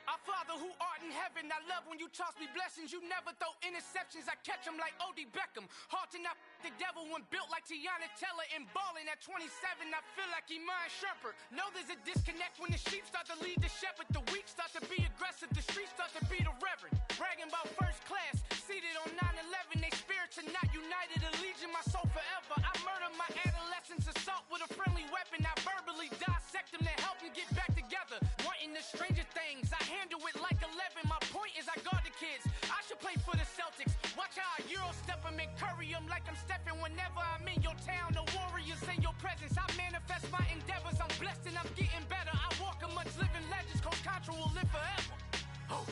Our Father who art in heaven, I love when you toss me blessings. You never throw interceptions, I catch them like O.D. Beckham. Hard to not the devil when built like Tiana Teller and balling at 27. I feel like Iman Shumpert. Know there's a disconnect when the sheep start to lead the shepherd. The weak start to be aggressive, the streets start to be the reverend. Bragging about first class, seated on 9/11. They spirits are not united, a legion, my soul forever. I murder my adolescence, assault with a friendly weapon. I verbally dissect them to help them get back together. Wanting the stranger things, I handle it like 11. My point is I guard the kids. I should play for the Celtics. Watch how I Euro step them and curry them like I'm stepping whenever I'm in your town. The warriors in your presence. I manifest my endeavors. I'm blessed and I'm getting better. I walk amongst living legends. Coach Contra will live forever. Oh.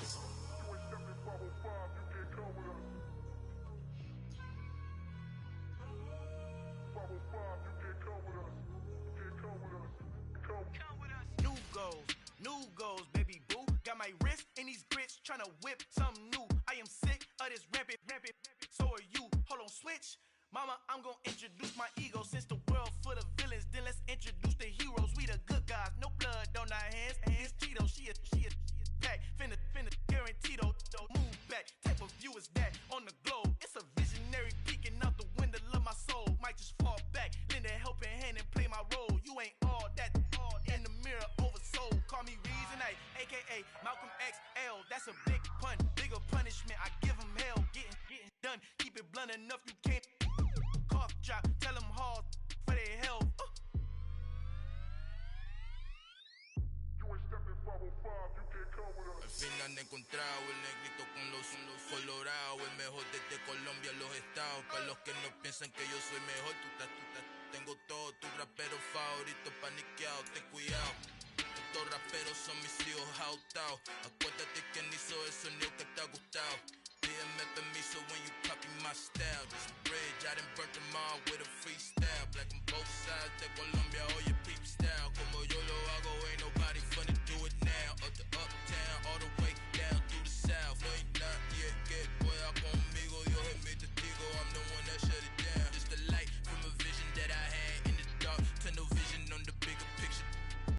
New goals, baby boo. Got my wrist in these these grits, tryna whip something new. I am sick of this rampant, so are you. Hold on, switch. Mama, I'm gonna introduce my ego. Since the world full of villains, then let's introduce the heroes. We the good guys, no blood on our hands. Hands Cheeto, she a pack. Finna, guarantee though. Move back, type of view is that on the globe. It's a visionary peeking out the window of my soul. Might just fall back, lend a helping hand and play my role. You ain't all that in the mirror oversold. Call me Reason A, aka Malcolm XL. That's a big pun, bigger punishment. I give him hell, getting done. Keep it blunt enough, you can't cough drop. Tell them hard for their health. Al fin han encontrado el negrito con los colorados, el mejor desde Colombia, los estados. Para los que no piensan que yo soy mejor, tengo todo, tu rapero favorito paniqueado, ten cuidado. Estos raperos son mis hijos jautados. Acuérdate quién hizo el sonido que te ha gustado. Pídeme permiso when you copy my style. This bridge, I done burnt them all with a freestyle. Black on both sides de Colombia, oye peep style. Como yo lo hago, ain't nobody